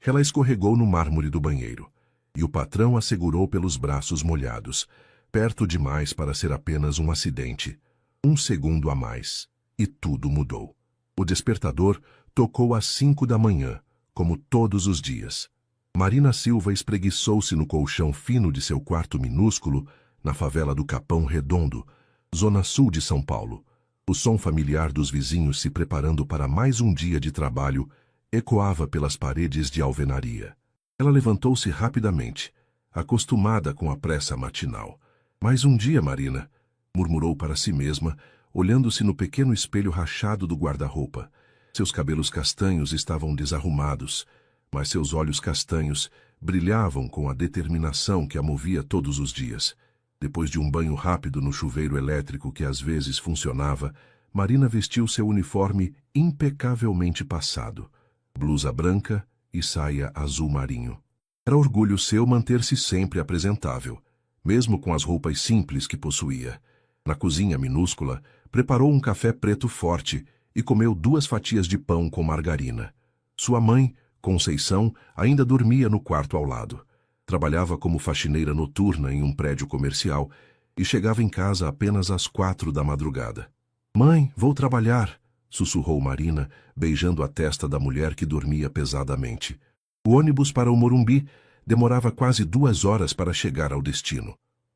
Ela escorregou no mármore do banheiro, e o patrão a segurou pelos braços molhados, perto demais para ser apenas um acidente. Um segundo a mais, e tudo mudou. O despertador tocou às 5 da manhã, como todos os dias. Marina Silva espreguiçou-se no colchão fino de seu quarto minúsculo, na favela do Capão Redondo, zona sul de São Paulo. O som familiar dos vizinhos se preparando para mais um dia de trabalho ecoava pelas paredes de alvenaria. Ela levantou-se rapidamente, acostumada com a pressa matinal. Mais um dia, Marina, murmurou para si mesma, olhando-se no pequeno espelho rachado do guarda-roupa. Seus cabelos castanhos estavam desarrumados, mas seus olhos castanhos brilhavam com a determinação que a movia todos os dias. Depois de um banho rápido no chuveiro elétrico que às vezes funcionava, Marina vestiu seu uniforme impecavelmente passado, blusa branca e saia azul marinho. Era orgulho seu manter-se sempre apresentável, mesmo com as roupas simples que possuía. Na cozinha minúscula, preparou um café preto forte e comeu 2 fatias de pão com margarina. Sua mãe, Conceição, ainda dormia no quarto ao lado. Trabalhava como faxineira noturna em um prédio comercial e chegava em casa apenas às 4 da madrugada. "Mãe, vou trabalhar", sussurrou Marina, beijando a testa da mulher que dormia pesadamente. O ônibus para o Morumbi demorava quase 2 horas para chegar ao destino.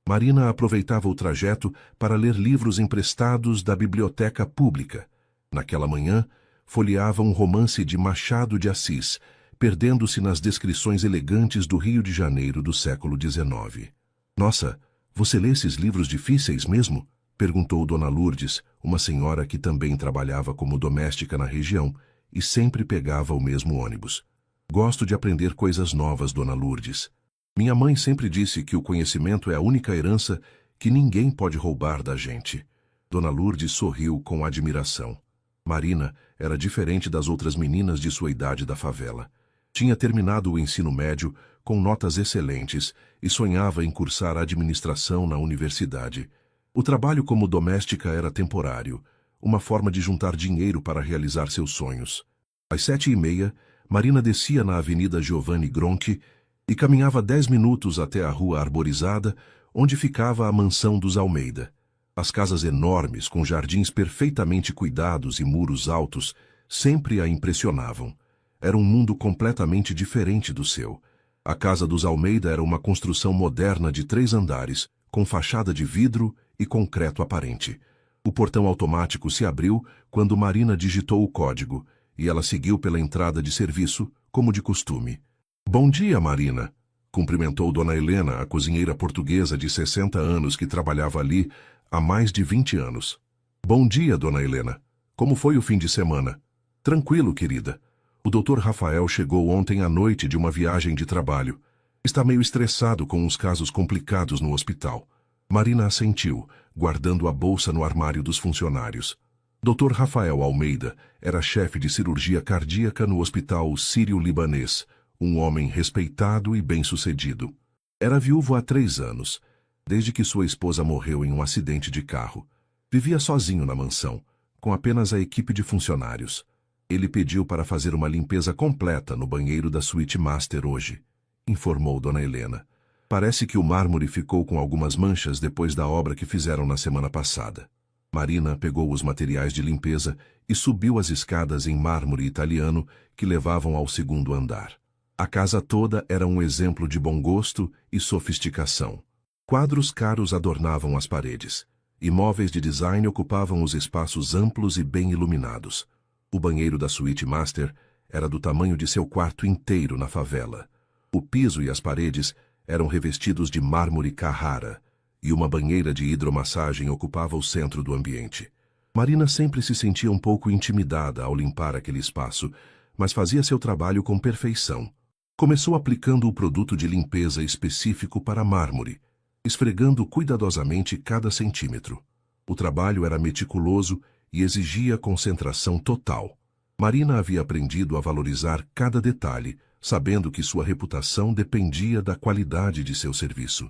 Marina aproveitava o trajeto para ler livros emprestados da biblioteca pública. Naquela manhã, folheava um romance de Machado de Assis, perdendo-se nas descrições elegantes do Rio de Janeiro do século XIX. "Nossa, você lê esses livros difíceis mesmo?" perguntou Dona Lourdes, uma senhora que também trabalhava como doméstica na região e sempre pegava o mesmo ônibus. "Gosto de aprender coisas novas, Dona Lourdes. Minha mãe sempre disse que o conhecimento é a única herança que ninguém pode roubar da gente." Dona Lourdes sorriu com admiração. Marina era diferente das outras meninas de sua idade da favela. Tinha terminado o ensino médio com notas excelentes e sonhava em cursar administração na universidade. O trabalho como doméstica era temporário, uma forma de juntar dinheiro para realizar seus sonhos. Às 7h30, Marina descia na Avenida Giovanni Gronchi e caminhava 10 minutos até a rua arborizada, onde ficava a mansão dos Almeida. As casas enormes, com jardins perfeitamente cuidados e muros altos, sempre a impressionavam. Era um mundo completamente diferente do seu. A casa dos Almeida era uma construção moderna de 3 andares, com fachada de vidro e concreto aparente. O portão automático se abriu quando Marina digitou o código, e ela seguiu pela entrada de serviço, como de costume. "Bom dia, Marina", cumprimentou Dona Helena, a cozinheira portuguesa de 60 anos que trabalhava ali há mais de 20 anos. "Bom dia, Dona Helena. Como foi o fim de semana?" "Tranquilo, querida. O Dr. Rafael chegou ontem à noite de uma viagem de trabalho. Está meio estressado com uns casos complicados no hospital." Marina assentiu, guardando a bolsa no armário dos funcionários. Dr. Rafael Almeida era chefe de cirurgia cardíaca no Hospital Sírio-Libanês, um homem respeitado e bem-sucedido. Era viúvo há 3 anos, desde que sua esposa morreu em um acidente de carro. Vivia sozinho na mansão, com apenas a equipe de funcionários. Ele pediu para fazer uma limpeza completa no banheiro da suíte master hoje, informou Dona Helena. "Parece que o mármore ficou com algumas manchas depois da obra que fizeram na semana passada." Marina pegou os materiais de limpeza e subiu as escadas em mármore italiano que levavam ao 2º andar. A casa toda era um exemplo de bom gosto e sofisticação. Quadros caros adornavam as paredes. Imóveis de design ocupavam os espaços amplos e bem iluminados. O banheiro da suíte master era do tamanho de seu quarto inteiro na favela. O piso e as paredes eram revestidos de mármore Carrara, e uma banheira de hidromassagem ocupava o centro do ambiente. Marina sempre se sentia um pouco intimidada ao limpar aquele espaço, mas fazia seu trabalho com perfeição. Começou aplicando o produto de limpeza específico para mármore, esfregando cuidadosamente cada centímetro. O trabalho era meticuloso e exigia concentração total. Marina havia aprendido a valorizar cada detalhe, sabendo que sua reputação dependia da qualidade de seu serviço.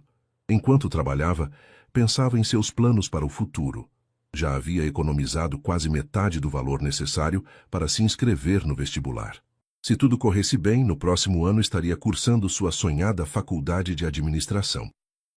Enquanto trabalhava, pensava em seus planos para o futuro. Já havia economizado quase metade do valor necessário para se inscrever no vestibular. Se tudo corresse bem, no próximo ano estaria cursando sua sonhada faculdade de administração.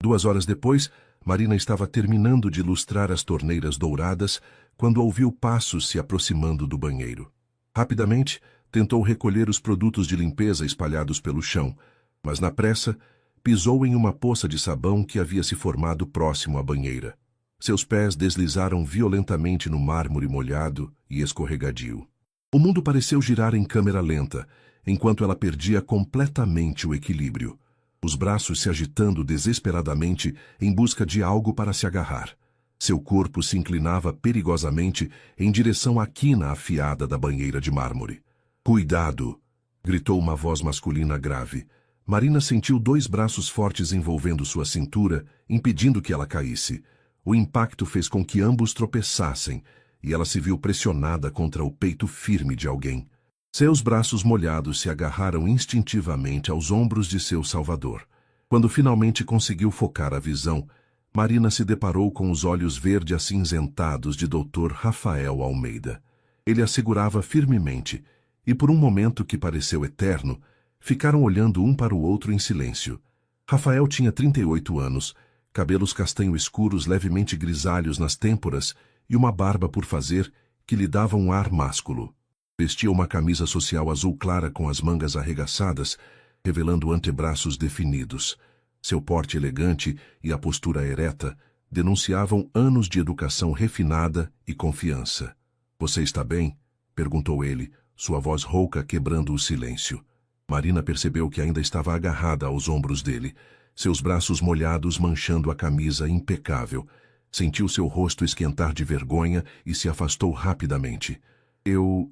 2 horas depois, Marina estava terminando de lustrar as torneiras douradas quando ouviu passos se aproximando do banheiro. Rapidamente, tentou recolher os produtos de limpeza espalhados pelo chão, mas na pressa, pisou em uma poça de sabão que havia se formado próximo à banheira. Seus pés deslizaram violentamente no mármore molhado e escorregadio. O mundo pareceu girar em câmera lenta, enquanto ela perdia completamente o equilíbrio, os braços se agitando desesperadamente em busca de algo para se agarrar. Seu corpo se inclinava perigosamente em direção à quina afiada da banheira de mármore. "Cuidado!" gritou uma voz masculina grave. Marina sentiu 2 braços fortes envolvendo sua cintura, impedindo que ela caísse. O impacto fez com que ambos tropeçassem, e ela se viu pressionada contra o peito firme de alguém. Seus braços molhados se agarraram instintivamente aos ombros de seu salvador. Quando finalmente conseguiu focar a visão, Marina se deparou com os olhos verde acinzentados de Dr. Rafael Almeida. Ele a segurava firmemente, e por um momento que pareceu eterno, ficaram olhando um para o outro em silêncio. Rafael tinha 38 anos, cabelos castanho escuros levemente grisalhos nas têmporas e uma barba por fazer que lhe dava um ar másculo. Vestia uma camisa social azul clara com as mangas arregaçadas, revelando antebraços definidos. Seu porte elegante e a postura ereta denunciavam anos de educação refinada e confiança. "Você está bem?" perguntou ele, sua voz rouca quebrando o silêncio. Marina percebeu que ainda estava agarrada aos ombros dele, seus braços molhados manchando a camisa impecável. Sentiu seu rosto esquentar de vergonha e se afastou rapidamente. Eu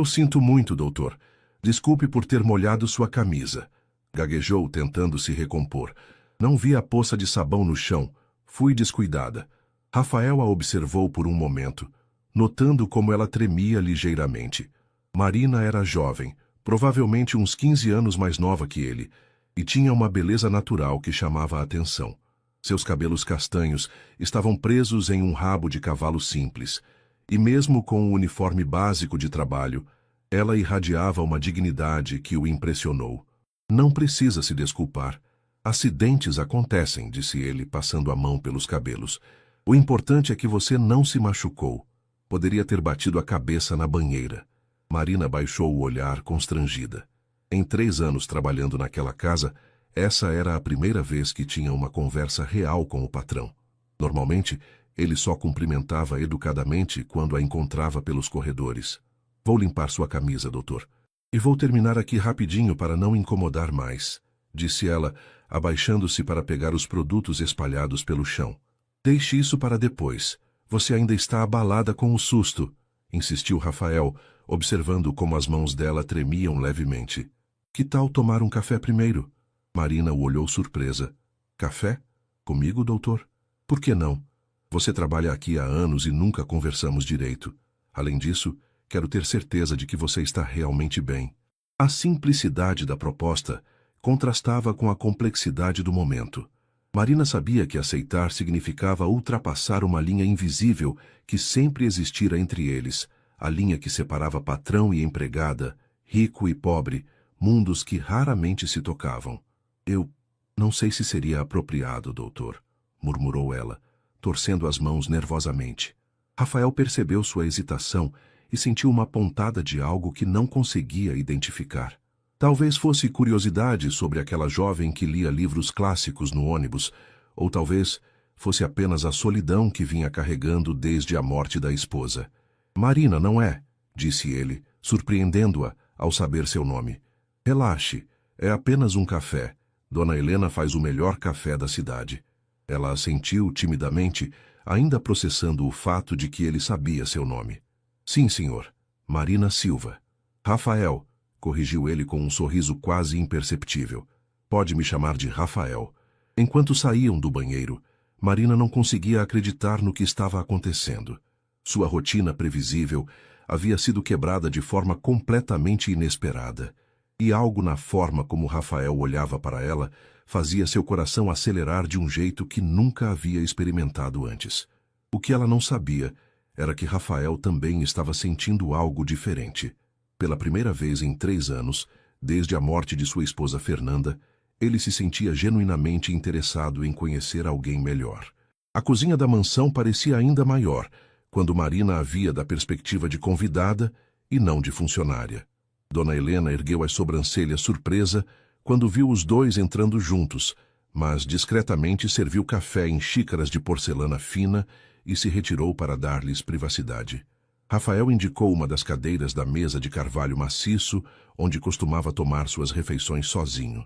sinto muito, doutor. Desculpe por ter molhado sua camisa." Gaguejou, tentando se recompor. "Não vi a poça de sabão no chão. Fui descuidada." Rafael a observou por um momento, notando como ela tremia ligeiramente. Marina era jovem, provavelmente uns 15 anos mais nova que ele, e tinha uma beleza natural que chamava a atenção. Seus cabelos castanhos estavam presos em um rabo de cavalo simples, e mesmo com o uniforme básico de trabalho, ela irradiava uma dignidade que o impressionou. "Não precisa se desculpar. Acidentes acontecem", disse ele, passando a mão pelos cabelos. "O importante é que você não se machucou. Poderia ter batido a cabeça na banheira." Marina baixou o olhar constrangida. Em 3 anos trabalhando naquela casa, essa era a primeira vez que tinha uma conversa real com o patrão. Normalmente, ele só cumprimentava educadamente quando a encontrava pelos corredores. "Vou limpar sua camisa, doutor. E vou terminar aqui rapidinho para não incomodar mais", disse ela, abaixando-se para pegar os produtos espalhados pelo chão. "Deixe isso para depois. Você ainda está abalada com o susto", insistiu Rafael, observando como as mãos dela tremiam levemente. "Que tal tomar um café primeiro?" Marina o olhou surpresa. "Café? Comigo, doutor? Por que não? Você trabalha aqui há anos e nunca conversamos direito. Além disso, quero ter certeza de que você está realmente bem." A simplicidade da proposta contrastava com a complexidade do momento. Marina sabia que aceitar significava ultrapassar uma linha invisível que sempre existira entre eles, a linha que separava patrão e empregada, rico e pobre, mundos que raramente se tocavam. "Eu não sei se seria apropriado, doutor", murmurou ela, torcendo as mãos nervosamente. Rafael percebeu sua hesitação e sentiu uma pontada de algo que não conseguia identificar. Talvez fosse curiosidade sobre aquela jovem que lia livros clássicos no ônibus, ou talvez fosse apenas a solidão que vinha carregando desde a morte da esposa. "Marina, não é?", disse ele, surpreendendo-a ao saber seu nome. "Relaxe, é apenas um café. Dona Helena faz o melhor café da cidade." Ela assentiu timidamente, ainda processando o fato de que ele sabia seu nome. "Sim, senhor. Marina Silva." "Rafael", corrigiu ele com um sorriso quase imperceptível. "Pode me chamar de Rafael." Enquanto saíam do banheiro, Marina não conseguia acreditar no que estava acontecendo. Sua rotina previsível havia sido quebrada de forma completamente inesperada, e algo na forma como Rafael olhava para ela fazia seu coração acelerar de um jeito que nunca havia experimentado antes. O que ela não sabia era que Rafael também estava sentindo algo diferente. Pela primeira vez em 3 anos, desde a morte de sua esposa Fernanda, ele se sentia genuinamente interessado em conhecer alguém melhor. A cozinha da mansão parecia ainda maior, quando Marina a via da perspectiva de convidada e não de funcionária. Dona Helena ergueu as sobrancelhas surpresa quando viu os dois entrando juntos, mas discretamente serviu café em xícaras de porcelana fina e se retirou para dar-lhes privacidade. Rafael indicou uma das cadeiras da mesa de carvalho maciço, onde costumava tomar suas refeições sozinho.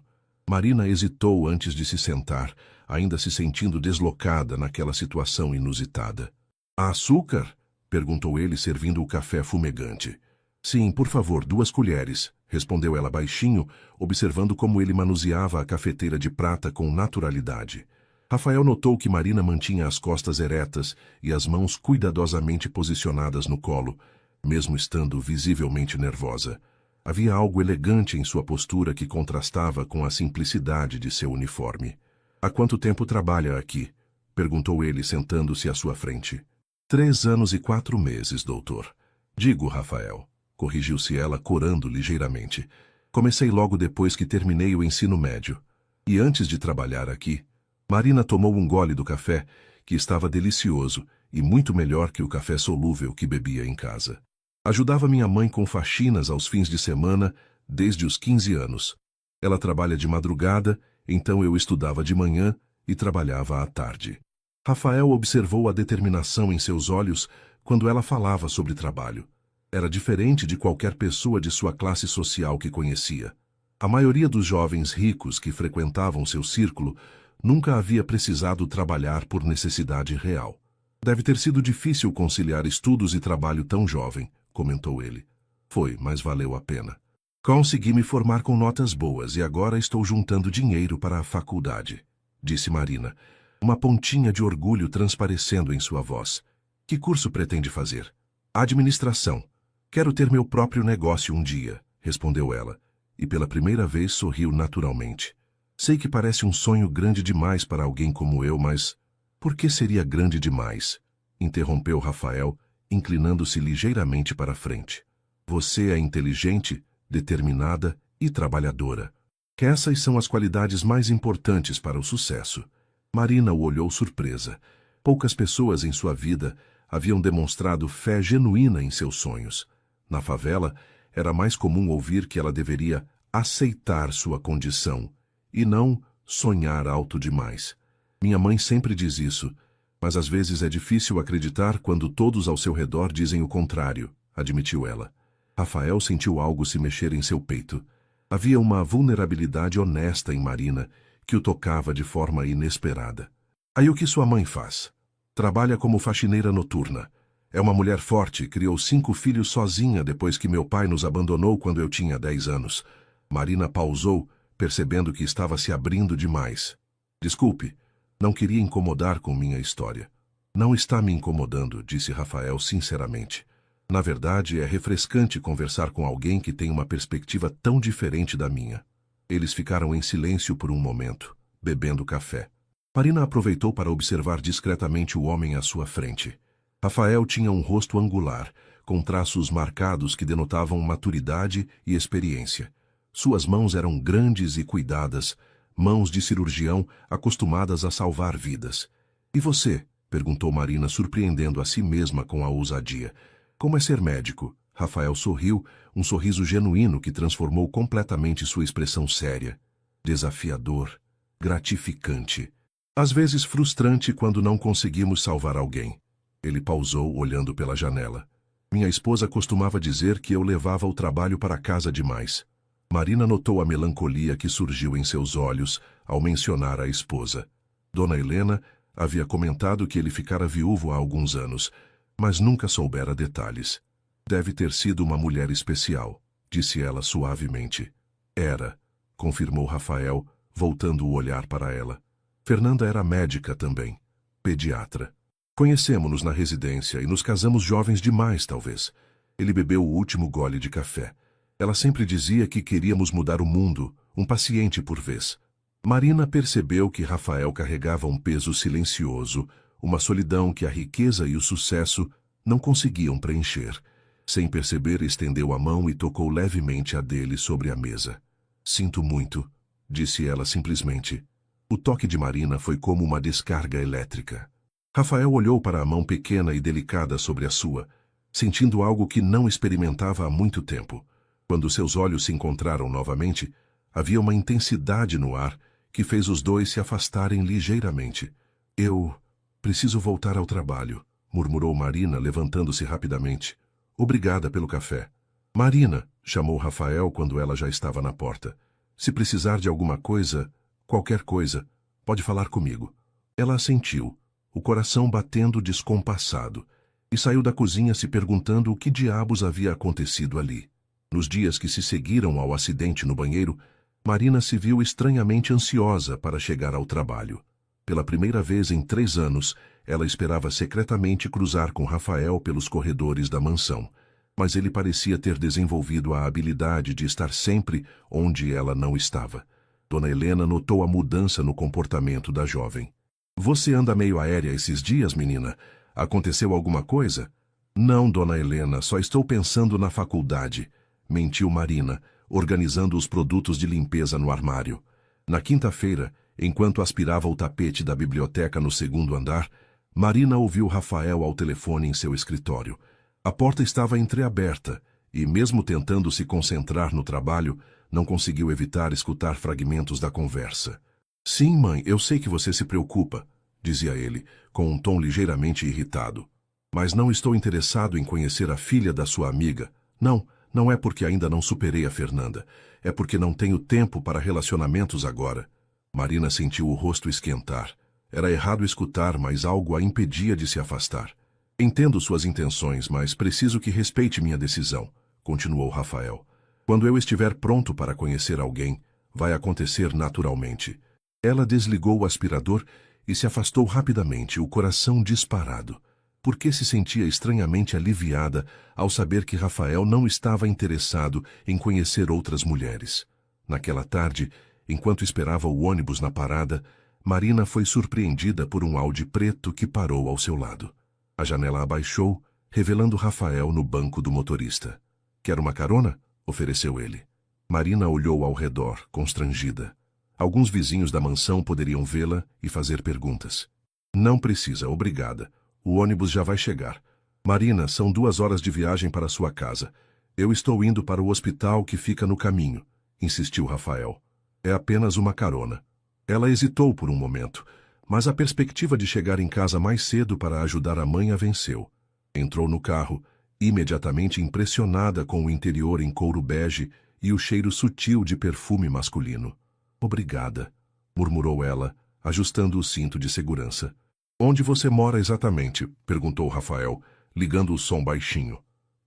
Marina hesitou antes de se sentar, ainda se sentindo deslocada naquela situação inusitada. "Há açúcar?" perguntou ele, servindo o café fumegante. "Sim, por favor, 2 colheres", respondeu ela baixinho, observando como ele manuseava a cafeteira de prata com naturalidade. Rafael notou que Marina mantinha as costas eretas e as mãos cuidadosamente posicionadas no colo, mesmo estando visivelmente nervosa. Havia algo elegante em sua postura que contrastava com a simplicidade de seu uniforme. "Há quanto tempo trabalha aqui?" perguntou ele, sentando-se à sua frente. 3 anos e 4 meses, doutor." "Digo, Rafael", corrigiu-se ela, corando ligeiramente. "Comecei logo depois que terminei o ensino médio. E antes de trabalhar aqui..." Marina tomou um gole do café, que estava delicioso e muito melhor que o café solúvel que bebia em casa. "Ajudava minha mãe com faxinas aos fins de semana desde os 15 anos. Ela trabalha de madrugada, então eu estudava de manhã e trabalhava à tarde." Rafael observou a determinação em seus olhos quando ela falava sobre trabalho. Era diferente de qualquer pessoa de sua classe social que conhecia. A maioria dos jovens ricos que frequentavam seu círculo nunca havia precisado trabalhar por necessidade real. "Deve ter sido difícil conciliar estudos e trabalho tão jovem", comentou ele. "Foi, mas valeu a pena. Consegui me formar com notas boas e agora estou juntando dinheiro para a faculdade", disse Marina, uma pontinha de orgulho transparecendo em sua voz. "Que curso pretende fazer?" "Administração. Quero ter meu próprio negócio um dia", respondeu ela, e pela primeira vez sorriu naturalmente. "Sei que parece um sonho grande demais para alguém como eu, mas..." "Por que seria grande demais?" interrompeu Rafael, inclinando-se ligeiramente para a frente. "Você é inteligente, determinada e trabalhadora. Que essas são as qualidades mais importantes para o sucesso." Marina o olhou surpresa. Poucas pessoas em sua vida haviam demonstrado fé genuína em seus sonhos. Na favela, era mais comum ouvir que ela deveria aceitar sua condição e não sonhar alto demais. "Minha mãe sempre diz isso, mas às vezes é difícil acreditar quando todos ao seu redor dizem o contrário", admitiu ela. Rafael sentiu algo se mexer em seu peito. Havia uma vulnerabilidade honesta em Marina que o tocava de forma inesperada. "Aí o que sua mãe faz?" "Trabalha como faxineira noturna. É uma mulher forte, criou 5 filhos sozinha depois que meu pai nos abandonou quando eu tinha 10 anos. Marina pausou, percebendo que estava se abrindo demais. "Desculpe, não queria incomodar com minha história." "Não está me incomodando", disse Rafael sinceramente. "Na verdade, é refrescante conversar com alguém que tem uma perspectiva tão diferente da minha." Eles ficaram em silêncio por um momento, bebendo café. Marina aproveitou para observar discretamente o homem à sua frente. Rafael tinha um rosto angular, com traços marcados que denotavam maturidade e experiência. Suas mãos eram grandes e cuidadas, mãos de cirurgião acostumadas a salvar vidas. "E você?", perguntou Marina, surpreendendo a si mesma com a ousadia. "Como é ser médico?" Rafael sorriu, um sorriso genuíno que transformou completamente sua expressão séria. "Desafiador, gratificante. Às vezes frustrante quando não conseguimos salvar alguém." Ele pausou, olhando pela janela. "Minha esposa costumava dizer que eu levava o trabalho para casa demais." Marina notou a melancolia que surgiu em seus olhos ao mencionar a esposa. Dona Helena havia comentado que ele ficara viúvo há alguns anos, mas nunca soubera detalhes. "Deve ter sido uma mulher especial", disse ela suavemente. "Era", confirmou Rafael, voltando o olhar para ela. "Fernanda era médica também, pediatra. Conhecemo-nos na residência e nos casamos jovens demais, talvez." Ele bebeu o último gole de café. "Ela sempre dizia que queríamos mudar o mundo, um paciente por vez." Marina percebeu que Rafael carregava um peso silencioso, uma solidão que a riqueza e o sucesso não conseguiam preencher. Sem perceber, estendeu a mão e tocou levemente a dele sobre a mesa. Sinto muito, disse ela simplesmente. O toque de Marina foi como uma descarga elétrica. Rafael olhou para a mão pequena e delicada sobre a sua, sentindo algo que não experimentava há muito tempo. Quando seus olhos se encontraram novamente, havia uma intensidade no ar que fez os dois se afastarem ligeiramente. Eu preciso voltar ao trabalho, murmurou Marina, levantando-se rapidamente. Obrigada pelo café. Marina, chamou Rafael quando ela já estava na porta. Se precisar de alguma coisa, qualquer coisa, pode falar comigo. Ela assentiu, o coração batendo descompassado, e saiu da cozinha se perguntando o que diabos havia acontecido ali. Nos dias que se seguiram ao acidente no banheiro, Marina se viu estranhamente ansiosa para chegar ao trabalho. Pela primeira vez em 3 anos, ela esperava secretamente cruzar com Rafael pelos corredores da mansão, mas ele parecia ter desenvolvido a habilidade de estar sempre onde ela não estava. Dona Helena notou a mudança no comportamento da jovem. Você anda meio aérea esses dias, menina? Aconteceu alguma coisa? Não, Dona Helena, só estou pensando na faculdade, mentiu Marina, organizando os produtos de limpeza no armário. Na quinta-feira, enquanto aspirava o tapete da biblioteca no 2º andar, Marina ouviu Rafael ao telefone em seu escritório. A porta estava entreaberta e, mesmo tentando se concentrar no trabalho, não conseguiu evitar escutar fragmentos da conversa. Sim, mãe, eu sei que você se preocupa, dizia ele, com um tom ligeiramente irritado. Mas não estou interessado em conhecer a filha da sua amiga. Não é porque ainda não superei a Fernanda. É porque não tenho tempo para relacionamentos agora. Marina sentiu o rosto esquentar. Era errado escutar, mas algo a impedia de se afastar. Entendo suas intenções, mas preciso que respeite minha decisão, continuou Rafael. Quando eu estiver pronto para conhecer alguém, vai acontecer naturalmente. Ela desligou o aspirador e se afastou rapidamente, o coração disparado, porque se sentia estranhamente aliviada ao saber que Rafael não estava interessado em conhecer outras mulheres. Naquela tarde, enquanto esperava o ônibus na parada, Marina foi surpreendida por um Audi preto que parou ao seu lado. A janela abaixou, revelando Rafael no banco do motorista. Quer uma carona? Ofereceu ele. Marina olhou ao redor, constrangida. Alguns vizinhos da mansão poderiam vê-la e fazer perguntas. Não precisa, obrigada. O ônibus já vai chegar. Marina, são 2 horas de viagem para sua casa. Eu estou indo para o hospital que fica no caminho, insistiu Rafael. É apenas uma carona. Ela hesitou por um momento, mas a perspectiva de chegar em casa mais cedo para ajudar a mãe a venceu. Entrou no carro, imediatamente impressionada com o interior em couro bege e o cheiro sutil de perfume masculino. Obrigada, murmurou ela, ajustando o cinto de segurança. Onde você mora exatamente? Perguntou Rafael, ligando o som baixinho.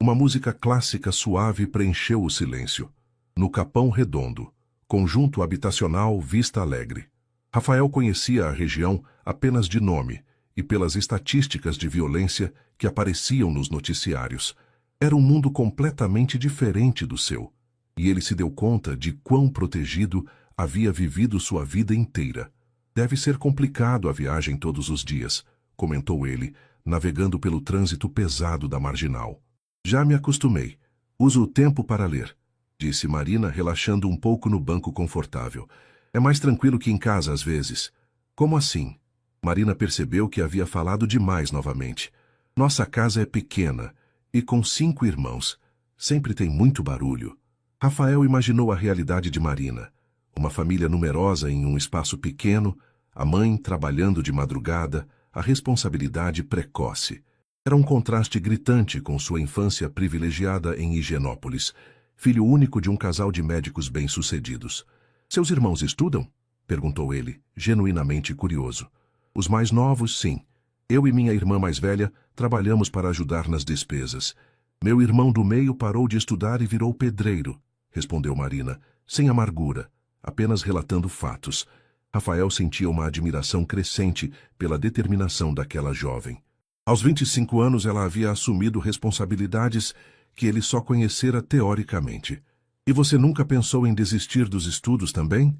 Uma música clássica suave preencheu o silêncio. No Capão Redondo, conjunto habitacional Vista Alegre. Rafael conhecia a região apenas de nome e pelas estatísticas de violência que apareciam nos noticiários. Era um mundo completamente diferente do seu, e ele se deu conta de quão protegido havia vivido sua vida inteira. Deve ser complicado a viagem todos os dias, comentou ele, navegando pelo trânsito pesado da Marginal. Já me acostumei. Uso o tempo para ler, disse Marina, relaxando um pouco no banco confortável. É mais tranquilo que em casa às vezes. Como assim? Marina percebeu que havia falado demais novamente. Nossa casa é pequena e com 5 irmãos. Sempre tem muito barulho. Rafael imaginou a realidade de Marina. Uma família numerosa em um espaço pequeno, a mãe trabalhando de madrugada, a responsabilidade precoce. Era um contraste gritante com sua infância privilegiada em Higienópolis, filho único de um casal de médicos bem-sucedidos. Seus irmãos estudam? Perguntou ele, genuinamente curioso. Os mais novos, sim. Eu e minha irmã mais velha trabalhamos para ajudar nas despesas. Meu irmão do meio parou de estudar e virou pedreiro, respondeu Marina, sem amargura, apenas relatando fatos. Rafael sentia uma admiração crescente pela determinação daquela jovem. Aos 25 anos ela havia assumido responsabilidades que ele só conhecera teoricamente. E você nunca pensou em desistir dos estudos também?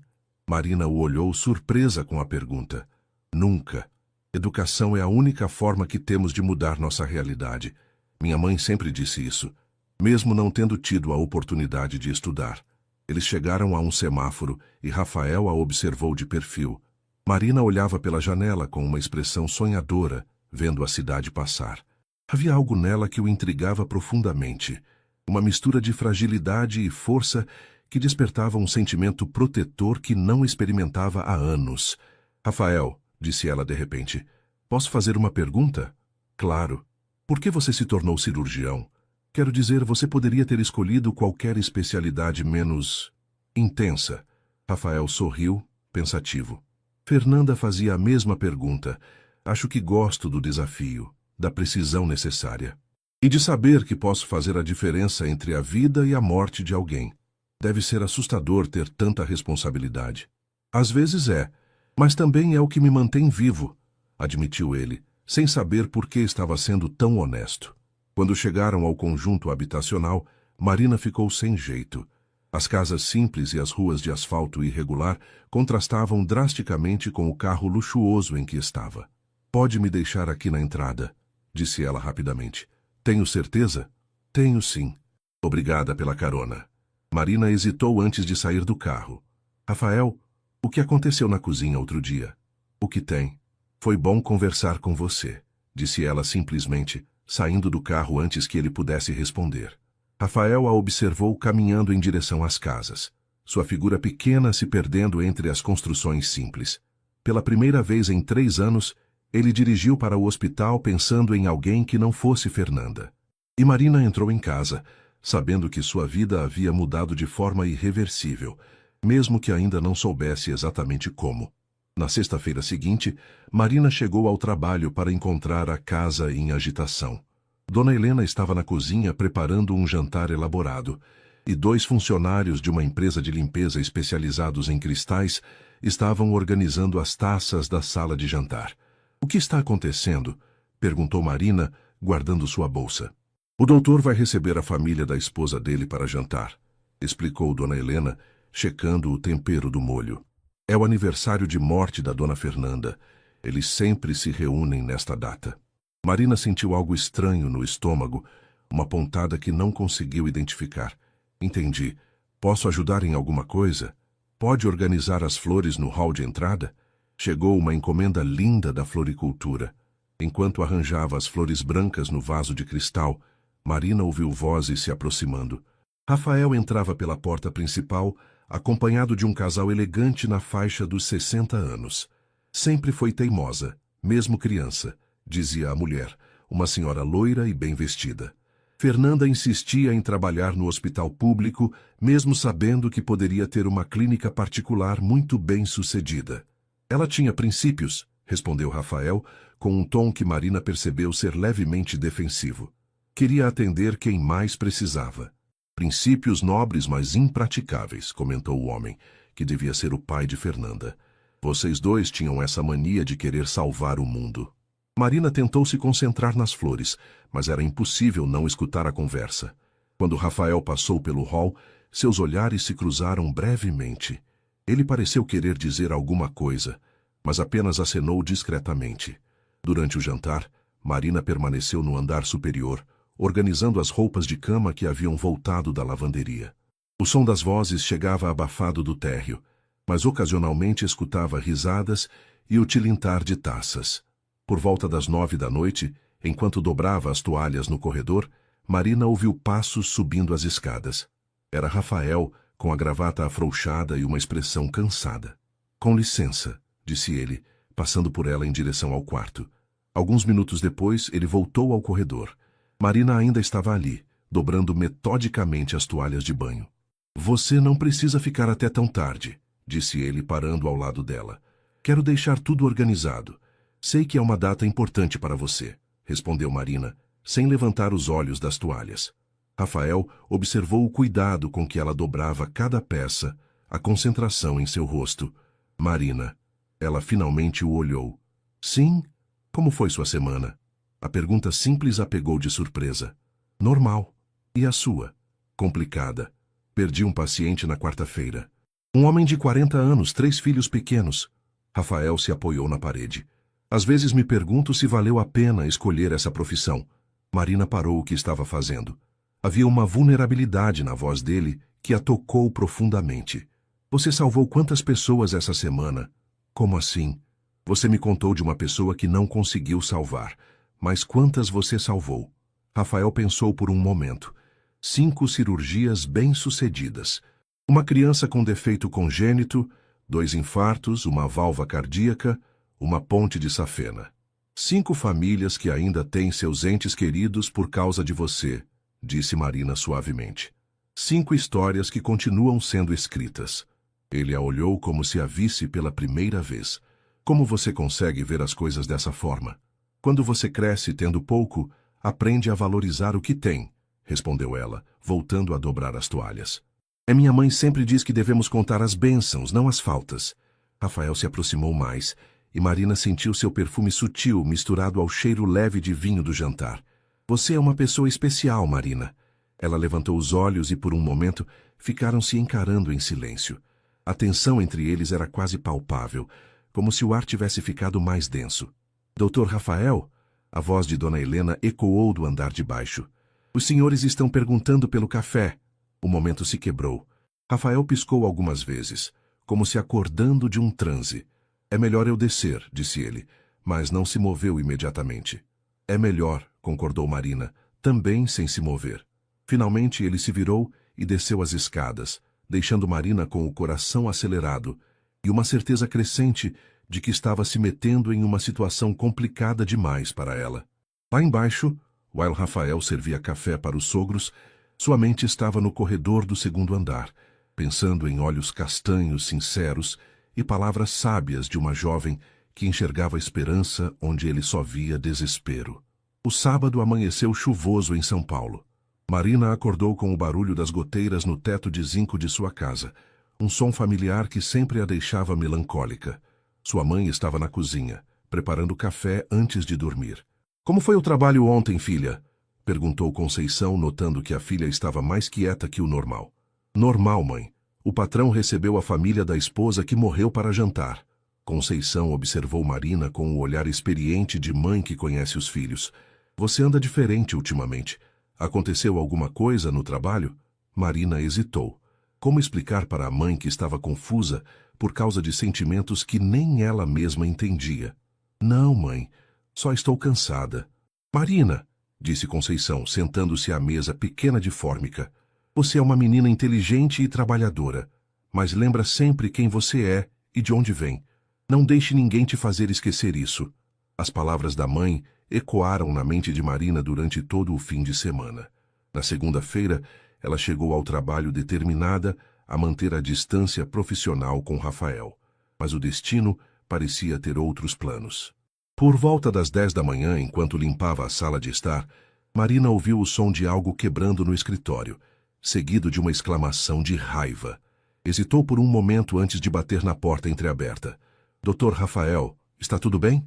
Marina o olhou surpresa com a pergunta. Nunca. Educação é a única forma que temos de mudar nossa realidade. Minha mãe sempre disse isso. mesmo não tendo tido a oportunidade de estudar. Eles chegaram a um semáforo e Rafael a observou de perfil. Marina olhava pela janela com uma expressão sonhadora, vendo a cidade passar. Havia algo nela que o intrigava profundamente, uma mistura de fragilidade e força que despertava um sentimento protetor que não experimentava há anos. Rafael, disse ela de repente, posso fazer uma pergunta? Claro. Por que você se tornou cirurgião? Quero dizer, você poderia ter escolhido qualquer especialidade menos intensa. Rafael sorriu, pensativo. Fernanda fazia a mesma pergunta. Acho que gosto do desafio, da precisão necessária. E de saber que posso fazer a diferença entre a vida e a morte de alguém. Deve ser assustador ter tanta responsabilidade. Às vezes é, mas também é o que me mantém vivo, admitiu ele, sem saber por que estava sendo tão honesto. Quando chegaram ao conjunto habitacional, Marina ficou sem jeito. As casas simples e as ruas de asfalto irregular contrastavam drasticamente com o carro luxuoso em que estava. Pode me deixar aqui na entrada, disse ela rapidamente. Tenho certeza? Tenho sim. Obrigada pela carona. Marina hesitou antes de sair do carro. Rafael, o que aconteceu na cozinha outro dia? O que tem? Foi bom conversar com você, disse ela simplesmente, saindo do carro antes que ele pudesse responder. Rafael a observou caminhando em direção às casas, sua figura pequena se perdendo entre as construções simples. Pela primeira vez em 3 anos, ele dirigiu para o hospital pensando em alguém que não fosse Fernanda. E Marina entrou em casa, sabendo que sua vida havia mudado de forma irreversível, mesmo que ainda não soubesse exatamente como. Na sexta-feira seguinte, Marina chegou ao trabalho para encontrar a casa em agitação. Dona Helena estava na cozinha preparando um jantar elaborado, e 2 funcionários de uma empresa de limpeza especializados em cristais estavam organizando as taças da sala de jantar. O que está acontecendo? Perguntou Marina, guardando sua bolsa. O doutor vai receber a família da esposa dele para jantar, explicou Dona Helena, checando o tempero do molho. É o aniversário de morte da Dona Fernanda. Eles sempre se reúnem nesta data. Marina sentiu algo estranho no estômago, uma pontada que não conseguiu identificar. Entendi. Posso ajudar em alguma coisa? Pode organizar as flores no hall de entrada? Chegou uma encomenda linda da floricultura. Enquanto arranjava as flores brancas no vaso de cristal, Marina ouviu vozes se aproximando. Rafael entrava pela porta principal, acompanhado de um casal elegante na faixa dos 60 anos. Sempre foi teimosa, mesmo criança, dizia a mulher, uma senhora loira e bem vestida. Fernanda insistia em trabalhar no hospital público, mesmo sabendo que poderia ter uma clínica particular muito bem sucedida. Ela tinha princípios, respondeu Rafael, com um tom que Marina percebeu ser levemente defensivo. Queria atender quem mais precisava. Princípios nobres, mas impraticáveis, comentou o homem, que devia ser o pai de Fernanda. Vocês 2 tinham essa mania de querer salvar o mundo. Marina tentou se concentrar nas flores, mas era impossível não escutar a conversa. Quando Rafael passou pelo hall, seus olhares se cruzaram brevemente. Ele pareceu querer dizer alguma coisa, mas apenas acenou discretamente. Durante o jantar, Marina permaneceu no andar superior, organizando as roupas de cama que haviam voltado da lavanderia. O som das vozes chegava abafado do térreo, mas ocasionalmente escutava risadas e o tilintar de taças. Por volta das 9 da noite, enquanto dobrava as toalhas no corredor, Marina ouviu passos subindo as escadas. Era Rafael, com a gravata afrouxada e uma expressão cansada. Com licença, disse ele, passando por ela em direção ao quarto. Alguns minutos depois, ele voltou ao corredor. Marina ainda estava ali, dobrando metodicamente as toalhas de banho. Você não precisa ficar até tão tarde, disse ele, parando ao lado dela. Quero deixar tudo organizado. Sei que é uma data importante para você, respondeu Marina, sem levantar os olhos das toalhas. Rafael observou o cuidado com que ela dobrava cada peça, a concentração em seu rosto. Marina. Ela finalmente o olhou. Sim? Como foi sua semana? A pergunta simples a pegou de surpresa. Normal. E a sua? Complicada. Perdi um paciente na quarta-feira. Um homem de 40 anos, 3 filhos pequenos. Rafael se apoiou na parede. Às vezes me pergunto se valeu a pena escolher essa profissão. Marina parou o que estava fazendo. Havia uma vulnerabilidade na voz dele que a tocou profundamente. Você salvou quantas pessoas essa semana? Como assim? Você me contou de uma pessoa que não conseguiu salvar. Mas quantas você salvou? Rafael pensou por um momento. 5 cirurgias bem-sucedidas. Uma criança com defeito congênito, 2 infartos, uma válvula cardíaca, uma ponte de safena. 5 famílias que ainda têm seus entes queridos por causa de você, disse Marina suavemente. 5 histórias que continuam sendo escritas. Ele a olhou como se a visse pela primeira vez. Como você consegue ver as coisas dessa forma? Quando você cresce tendo pouco, aprende a valorizar o que tem, respondeu ela, voltando a dobrar as toalhas. Minha mãe sempre diz que devemos contar as bênçãos, não as faltas. Rafael se aproximou mais, e Marina sentiu seu perfume sutil misturado ao cheiro leve de vinho do jantar. Você é uma pessoa especial, Marina. Ela levantou os olhos e por um momento ficaram se encarando em silêncio. A tensão entre eles era quase palpável, como se o ar tivesse ficado mais denso. Doutor Rafael? A voz de Dona Helena ecoou do andar de baixo. Os senhores estão perguntando pelo café. O momento se quebrou. Rafael piscou algumas vezes, como se acordando de um transe. É melhor eu descer, disse ele, mas não se moveu imediatamente. É melhor, concordou Marina, também sem se mover. Finalmente ele se virou e desceu as escadas, deixando Marina com o coração acelerado e uma certeza crescente de que estava se metendo em uma situação complicada demais para ela. Lá embaixo, while Rafael servia café para os sogros, sua mente estava no corredor do segundo andar, pensando em olhos castanhos sinceros e palavras sábias de uma jovem que enxergava esperança onde ele só via desespero. O sábado amanheceu chuvoso em São Paulo. Marina acordou com o barulho das goteiras no teto de zinco de sua casa, um som familiar que sempre a deixava melancólica. Sua mãe estava na cozinha, preparando café antes de dormir. Como foi o trabalho ontem, filha? Perguntou Conceição, notando que a filha estava mais quieta que o normal. Normal, mãe. O patrão recebeu a família da esposa que morreu para jantar. Conceição observou Marina com o olhar experiente de mãe que conhece os filhos. Você anda diferente ultimamente. Aconteceu alguma coisa no trabalho? Marina hesitou. Como explicar para a mãe que estava confusa por causa de sentimentos que nem ela mesma entendia? Não, mãe. Só estou cansada. Marina, disse Conceição, sentando-se à mesa pequena de fórmica. Você é uma menina inteligente e trabalhadora, mas lembra sempre quem você é e de onde vem. Não deixe ninguém te fazer esquecer isso. As palavras da mãe ecoaram na mente de Marina durante todo o fim de semana. Na segunda-feira, ela chegou ao trabalho determinada a manter a distância profissional com Rafael, mas o destino parecia ter outros planos. Por volta das 10 da manhã, enquanto limpava a sala de estar, Marina ouviu o som de algo quebrando no escritório, seguido de uma exclamação de raiva. Hesitou por um momento antes de bater na porta entreaberta. Doutor Rafael, está tudo bem?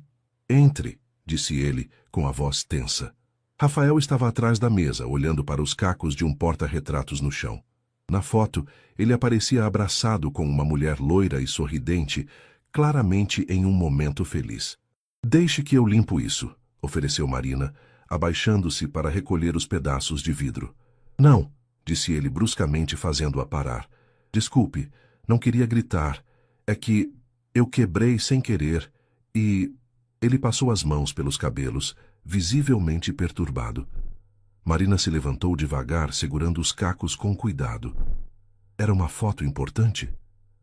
Entre, disse ele, com a voz tensa. Rafael estava atrás da mesa, olhando para os cacos de um porta-retratos no chão. Na foto, ele aparecia abraçado com uma mulher loira e sorridente, claramente em um momento feliz. Deixe que eu limpo isso, ofereceu Marina, abaixando-se para recolher os pedaços de vidro. Não, disse ele bruscamente, fazendo-a parar. Desculpe, não queria gritar. É que eu quebrei sem querer e... Ele passou as mãos pelos cabelos, visivelmente perturbado. Marina se levantou devagar, segurando os cacos com cuidado. Era uma foto importante?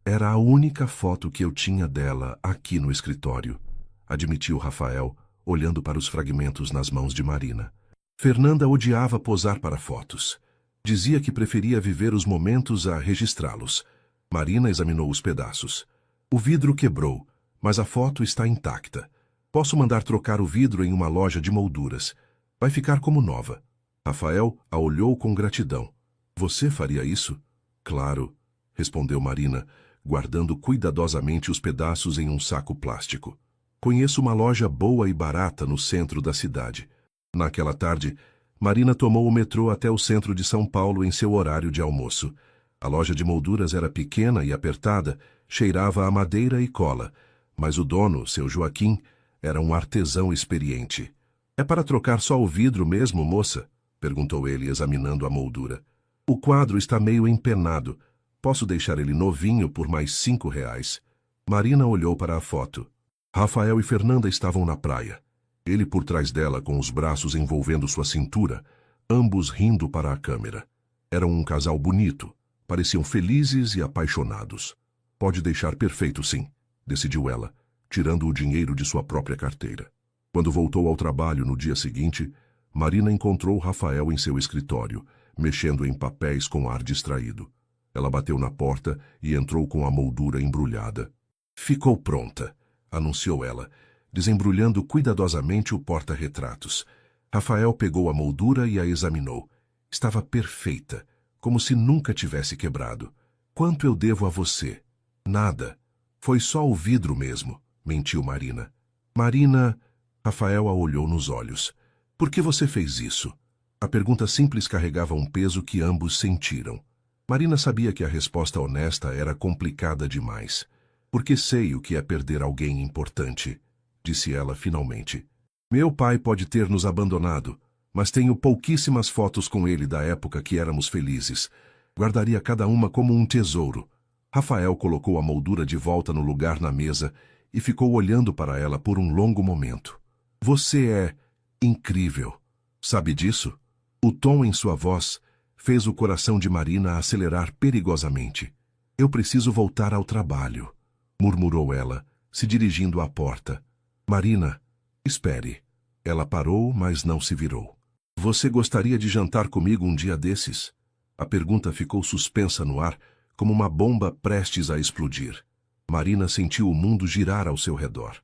Era a única foto que eu tinha dela aqui no escritório, admitiu Rafael, olhando para os fragmentos nas mãos de Marina. Fernanda odiava posar para fotos. Dizia que preferia viver os momentos a registrá-los. Marina examinou os pedaços. O vidro quebrou, mas a foto está intacta. Posso mandar trocar o vidro em uma loja de molduras. Vai ficar como nova. Rafael a olhou com gratidão. Você faria isso? Claro, respondeu Marina, guardando cuidadosamente os pedaços em um saco plástico. Conheço uma loja boa e barata no centro da cidade. Naquela tarde, Marina tomou o metrô até o centro de São Paulo em seu horário de almoço. A loja de molduras era pequena e apertada, cheirava a madeira e cola, mas o dono, seu Joaquim, era um artesão experiente. É para trocar só o vidro mesmo, moça? Perguntou ele, examinando a moldura. O quadro está meio empenado. Posso deixar ele novinho por mais R$ 5. Marina olhou para a foto. Rafael e Fernanda estavam na praia. Ele por trás dela, com os braços envolvendo sua cintura, ambos rindo para a câmera. Eram um casal bonito. Pareciam felizes e apaixonados. Pode deixar perfeito, sim, decidiu ela, tirando o dinheiro de sua própria carteira. Quando voltou ao trabalho no dia seguinte, Marina encontrou Rafael em seu escritório, mexendo em papéis com ar distraído. Ela bateu na porta e entrou com a moldura embrulhada. Ficou pronta, anunciou ela, desembrulhando cuidadosamente o porta-retratos. Rafael pegou a moldura e a examinou. Estava perfeita, como se nunca tivesse quebrado. Quanto eu devo a você? Nada. Foi só o vidro mesmo, mentiu Marina. Marina... Rafael a olhou nos olhos. Por que você fez isso? A pergunta simples carregava um peso que ambos sentiram. Marina sabia que a resposta honesta era complicada demais. Porque sei o que é perder alguém importante, disse ela finalmente. Meu pai pode ter nos abandonado, mas tenho pouquíssimas fotos com ele da época que éramos felizes. Guardaria cada uma como um tesouro. Rafael colocou a moldura de volta no lugar na mesa e ficou olhando para ela por um longo momento. Você é incrível. Sabe disso? O tom em sua voz fez o coração de Marina acelerar perigosamente. Eu preciso voltar ao trabalho, murmurou ela, se dirigindo à porta. Marina, espere. Ela parou, mas não se virou. Você gostaria de jantar comigo um dia desses? A pergunta ficou suspensa no ar, como uma bomba prestes a explodir. Marina sentiu o mundo girar ao seu redor.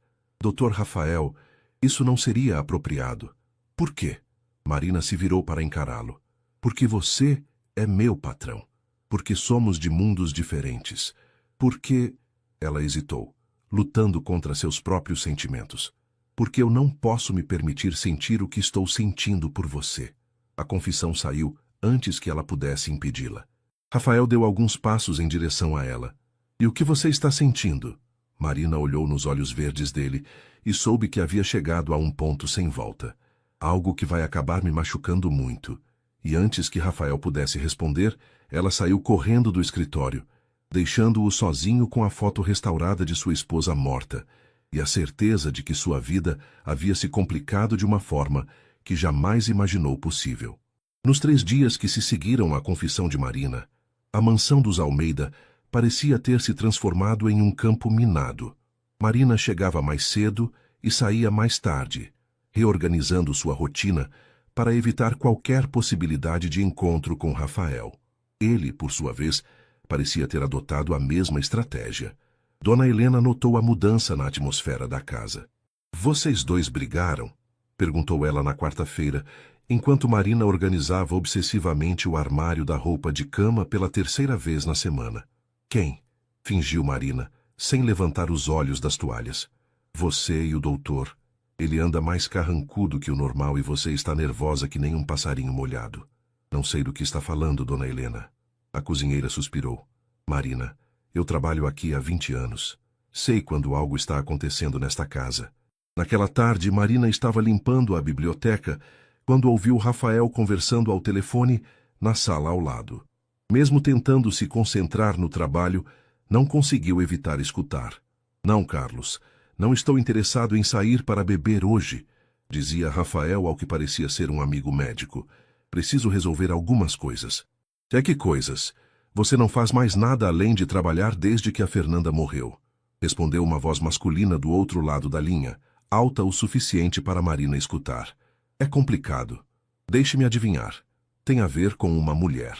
Dr. Rafael, isso não seria apropriado. Por quê? Marina se virou para encará-lo. Porque você é meu patrão. Porque somos de mundos diferentes. Porque... Ela hesitou, lutando contra seus próprios sentimentos. Porque eu não posso me permitir sentir o que estou sentindo por você. A confissão saiu antes que ela pudesse impedi-la. Rafael deu alguns passos em direção a ela. E o que você está sentindo? Marina olhou nos olhos verdes dele e soube que havia chegado a um ponto sem volta. Algo que vai acabar me machucando muito. E antes que Rafael pudesse responder, ela saiu correndo do escritório, deixando-o sozinho com a foto restaurada de sua esposa morta e a certeza de que sua vida havia se complicado de uma forma que jamais imaginou possível. Nos 3 dias que se seguiram à confissão de Marina, a mansão dos Almeida parecia ter se transformado em um campo minado. Marina chegava mais cedo e saía mais tarde, reorganizando sua rotina para evitar qualquer possibilidade de encontro com Rafael. Ele, por sua vez, parecia ter adotado a mesma estratégia. Dona Helena notou a mudança na atmosfera da casa. Vocês dois brigaram? Perguntou ela na quarta-feira, enquanto Marina organizava obsessivamente o armário da roupa de cama pela 3ª vez na semana. Quem? Fingiu Marina, sem levantar os olhos das toalhas. Você e o doutor. Ele anda mais carrancudo que o normal e você está nervosa que nem um passarinho molhado. Não sei do que está falando, Dona Helena. A cozinheira suspirou. Marina, eu trabalho aqui há 20 anos. Sei quando algo está acontecendo nesta casa. Naquela tarde, Marina estava limpando a biblioteca quando ouviu Rafael conversando ao telefone na sala ao lado. Mesmo tentando se concentrar no trabalho, não conseguiu evitar escutar. Não, Carlos, não estou interessado em sair para beber hoje, dizia Rafael ao que parecia ser um amigo médico. Preciso resolver algumas coisas. É que coisas? Você não faz mais nada além de trabalhar desde que a Fernanda morreu, respondeu uma voz masculina do outro lado da linha, alta o suficiente para Marina escutar. É complicado. Deixe-me adivinhar. Tem a ver com uma mulher.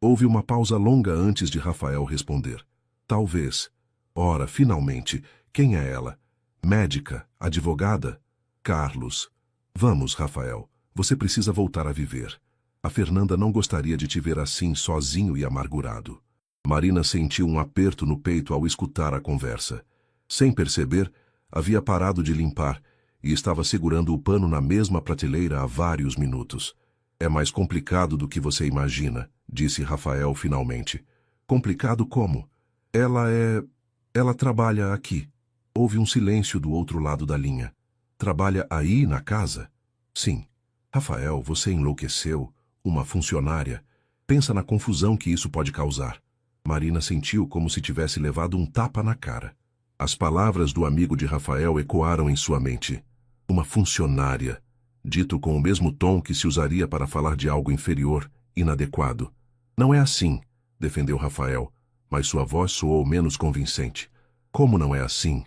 Houve uma pausa longa antes de Rafael responder. Talvez. Ora, finalmente, quem é ela? Médica? Advogada? Carlos. Vamos, Rafael. Você precisa voltar a viver. A Fernanda não gostaria de te ver assim, sozinho e amargurado. Marina sentiu um aperto no peito ao escutar a conversa. Sem perceber, havia parado de limpar e estava segurando o pano na mesma prateleira há vários minutos. É mais complicado do que você imagina, disse Rafael finalmente. Complicado como? Ela trabalha aqui. Houve um silêncio do outro lado da linha. Trabalha aí na casa? Sim. Rafael, você enlouqueceu? Uma funcionária. Pensa na confusão que isso pode causar. Marina sentiu como se tivesse levado um tapa na cara. As palavras do amigo de Rafael ecoaram em sua mente. Uma funcionária. Dito com o mesmo tom que se usaria para falar de algo inferior, inadequado. Não é assim, defendeu Rafael, mas sua voz soou menos convincente. Como não é assim?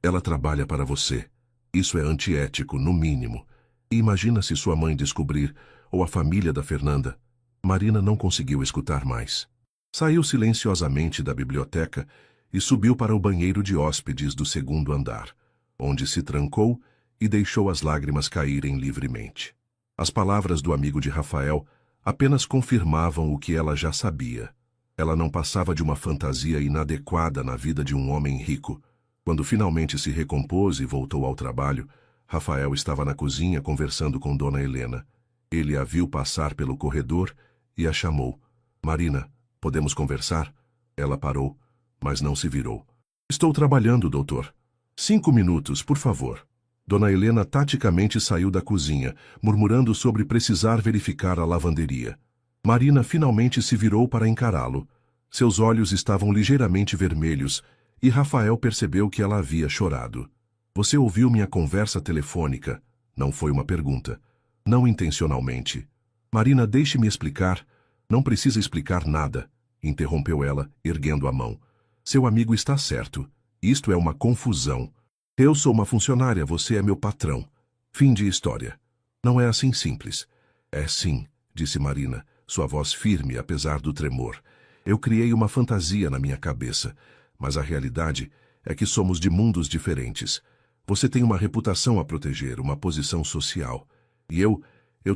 Ela trabalha para você. Isso é antiético, no mínimo. E imagina se sua mãe descobrir, ou a família da Fernanda. Marina não conseguiu escutar mais. Saiu silenciosamente da biblioteca e subiu para o banheiro de hóspedes do segundo andar, onde se trancou e deixou as lágrimas caírem livremente. As palavras do amigo de Rafael apenas confirmavam o que ela já sabia. Ela não passava de uma fantasia inadequada na vida de um homem rico. Quando finalmente se recompôs e voltou ao trabalho, Rafael estava na cozinha conversando com Dona Helena. Ele a viu passar pelo corredor e a chamou. Marina, podemos conversar? Ela parou, mas não se virou. Estou trabalhando, doutor. 5 minutos, por favor. Dona Helena taticamente saiu da cozinha, murmurando sobre precisar verificar a lavanderia. Marina finalmente se virou para encará-lo. Seus olhos estavam ligeiramente vermelhos e Rafael percebeu que ela havia chorado. Você ouviu minha conversa telefônica? Não foi uma pergunta. Não intencionalmente. Marina, deixe-me explicar. Não precisa explicar nada, interrompeu ela, erguendo a mão. Seu amigo está certo. Isto é uma confusão. Eu sou uma funcionária, você é meu patrão. Fim de história. Não é assim simples. É sim, disse Marina, sua voz firme apesar do tremor. Eu criei uma fantasia na minha cabeça, mas a realidade é que somos de mundos diferentes. Você tem uma reputação a proteger, uma posição social. E eu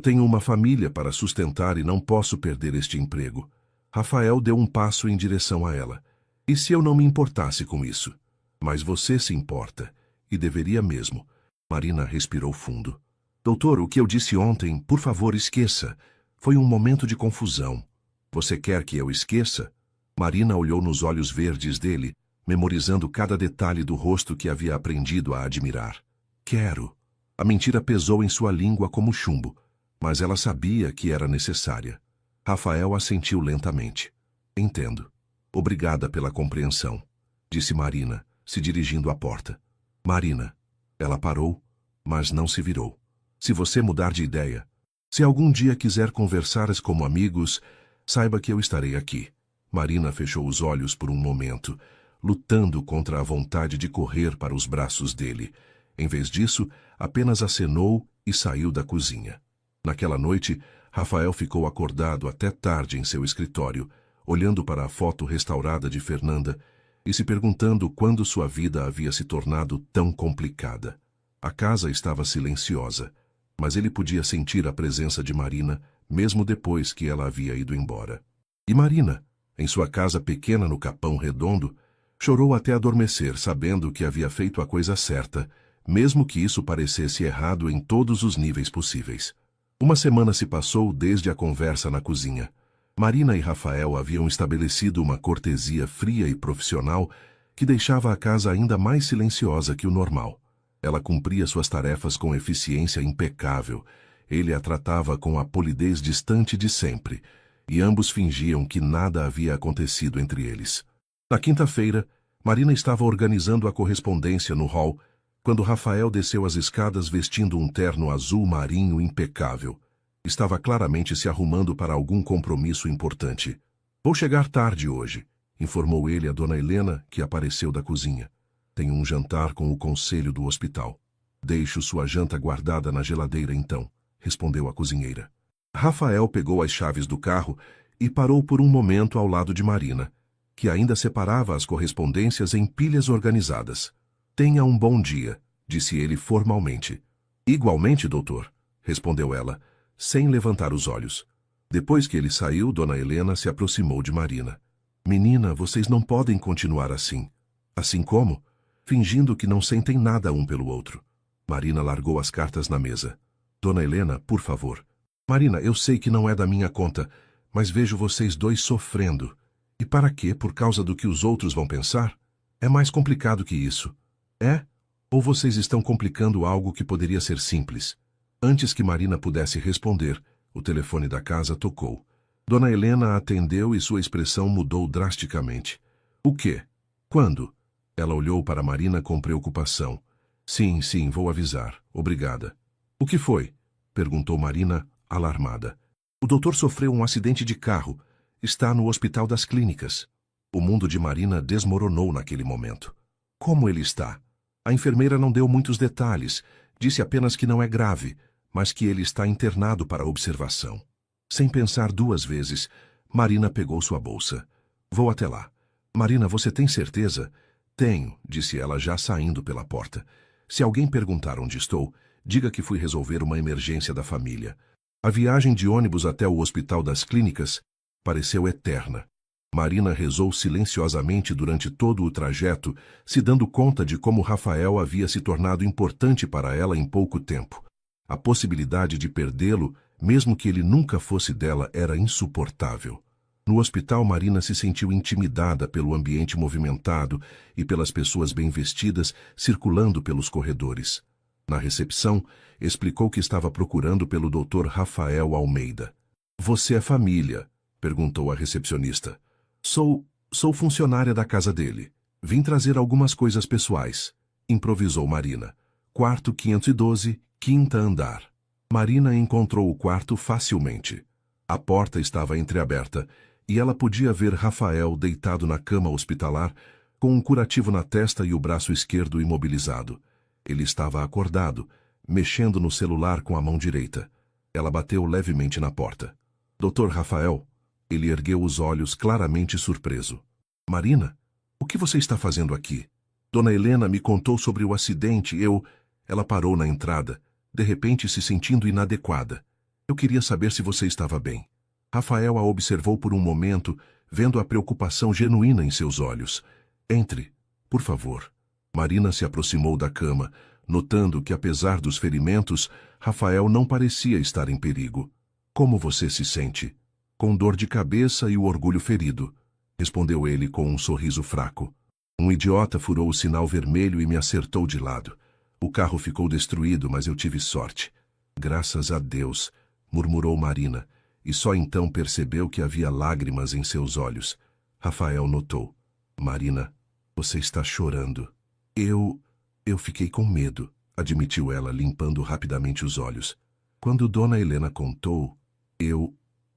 tenho uma família para sustentar e não posso perder este emprego. Rafael deu um passo em direção a ela. E se eu não me importasse com isso? Mas você se importa. E deveria mesmo. Marina respirou fundo. Doutor, o que eu disse ontem, por favor, esqueça. Foi um momento de confusão. Você quer que eu esqueça? Marina olhou nos olhos verdes dele, memorizando cada detalhe do rosto que havia aprendido a admirar. Quero. A mentira pesou em sua língua como chumbo, mas ela sabia que era necessária. Rafael assentiu lentamente. Entendo. Obrigada pela compreensão, disse Marina, se dirigindo à porta. Marina. Ela parou, mas não se virou. Se você mudar de ideia, se algum dia quiser conversar como amigos, saiba que eu estarei aqui. Marina fechou os olhos por um momento, lutando contra a vontade de correr para os braços dele. Em vez disso, apenas acenou e saiu da cozinha. Naquela noite, Rafael ficou acordado até tarde em seu escritório, olhando para a foto restaurada de Fernanda e se perguntando quando sua vida havia se tornado tão complicada. A casa estava silenciosa, mas ele podia sentir a presença de Marina, mesmo depois que ela havia ido embora. E Marina, em sua casa pequena no Capão Redondo, chorou até adormecer, sabendo que havia feito a coisa certa, mesmo que isso parecesse errado em todos os níveis possíveis. Uma semana se passou desde a conversa na cozinha. Marina e Rafael haviam estabelecido uma cortesia fria e profissional que deixava a casa ainda mais silenciosa que o normal. Ela cumpria suas tarefas com eficiência impecável. Ele a tratava com a polidez distante de sempre, e ambos fingiam que nada havia acontecido entre eles. Na quinta-feira, Marina estava organizando a correspondência no hall, quando Rafael desceu as escadas vestindo um terno azul marinho impecável. Estava claramente se arrumando para algum compromisso importante. Vou chegar tarde hoje, informou ele a Dona Helena, que apareceu da cozinha. Tenho um jantar com o conselho do hospital. Deixo sua janta guardada na geladeira então, respondeu a cozinheira. Rafael pegou as chaves do carro e parou por um momento ao lado de Marina, que ainda separava as correspondências em pilhas organizadas. Tenha um bom dia, disse ele formalmente. Igualmente, doutor, respondeu ela, sem levantar os olhos. Depois que ele saiu, Dona Helena se aproximou de Marina. Menina, vocês não podem continuar assim. Assim como? Fingindo que não sentem nada um pelo outro. Marina largou as cartas na mesa. Dona Helena, por favor. Marina, eu sei que não é da minha conta, mas vejo vocês dois sofrendo. E para quê? Por causa do que os outros vão pensar? É mais complicado que isso. É? Ou vocês estão complicando algo que poderia ser simples? Antes que Marina pudesse responder, O telefone da casa tocou. Dona Helena atendeu e sua expressão mudou drasticamente. O quê? Quando? Ela olhou para Marina com preocupação. Sim, vou avisar. Obrigada. O que foi? Perguntou Marina, alarmada. O doutor sofreu um acidente de carro. Está no Hospital das Clínicas. O mundo de Marina desmoronou naquele momento. Como ele está? A enfermeira não deu muitos detalhes. Disse apenas que não é grave, mas que ele está internado para observação. Sem pensar duas vezes, Marina pegou sua bolsa. Vou até lá. Marina, você tem certeza? Tenho, disse ela já saindo pela porta. Se alguém perguntar onde estou, diga que fui resolver uma emergência da família. A viagem de ônibus até o Hospital das Clínicas pareceu eterna. Marina rezou silenciosamente durante todo o trajeto, se dando conta de como Rafael havia se tornado importante para ela em pouco tempo. A possibilidade de perdê-lo, mesmo que ele nunca fosse dela, era insuportável. No hospital, Marina se sentiu intimidada pelo ambiente movimentado e pelas pessoas bem vestidas circulando pelos corredores. Na recepção, explicou que estava procurando pelo Dr. Rafael Almeida. Você é família? Perguntou a recepcionista. Sou funcionária da casa dele. Vim trazer algumas coisas pessoais, improvisou Marina. Quarto 512, quinta andar. Marina encontrou o quarto facilmente. A porta estava entreaberta e ela podia ver Rafael deitado na cama hospitalar, com um curativo na testa e o braço esquerdo imobilizado. Ele estava acordado, mexendo no celular com a mão direita. Ela bateu levemente na porta. Dr. Rafael? Ele ergueu os olhos claramente surpreso. Marina, o que você está fazendo aqui? Dona Helena me contou sobre o acidente. Ela parou na entrada, de repente se sentindo inadequada. Eu queria saber se você estava bem. Rafael a observou por um momento, vendo a preocupação genuína em seus olhos. Entre, por favor. Marina se aproximou da cama, notando que, apesar dos ferimentos, Rafael não parecia estar em perigo. Como você se sente? Com dor de cabeça e o orgulho ferido, respondeu ele com um sorriso fraco. Um idiota furou o sinal vermelho e me acertou de lado. O carro ficou destruído, mas eu tive sorte. Graças a Deus, murmurou Marina, e só então percebeu que havia lágrimas em seus olhos. Rafael notou. Marina, você está chorando. Eu fiquei com medo, admitiu ela, limpando rapidamente os olhos. Quando Dona Helena contou,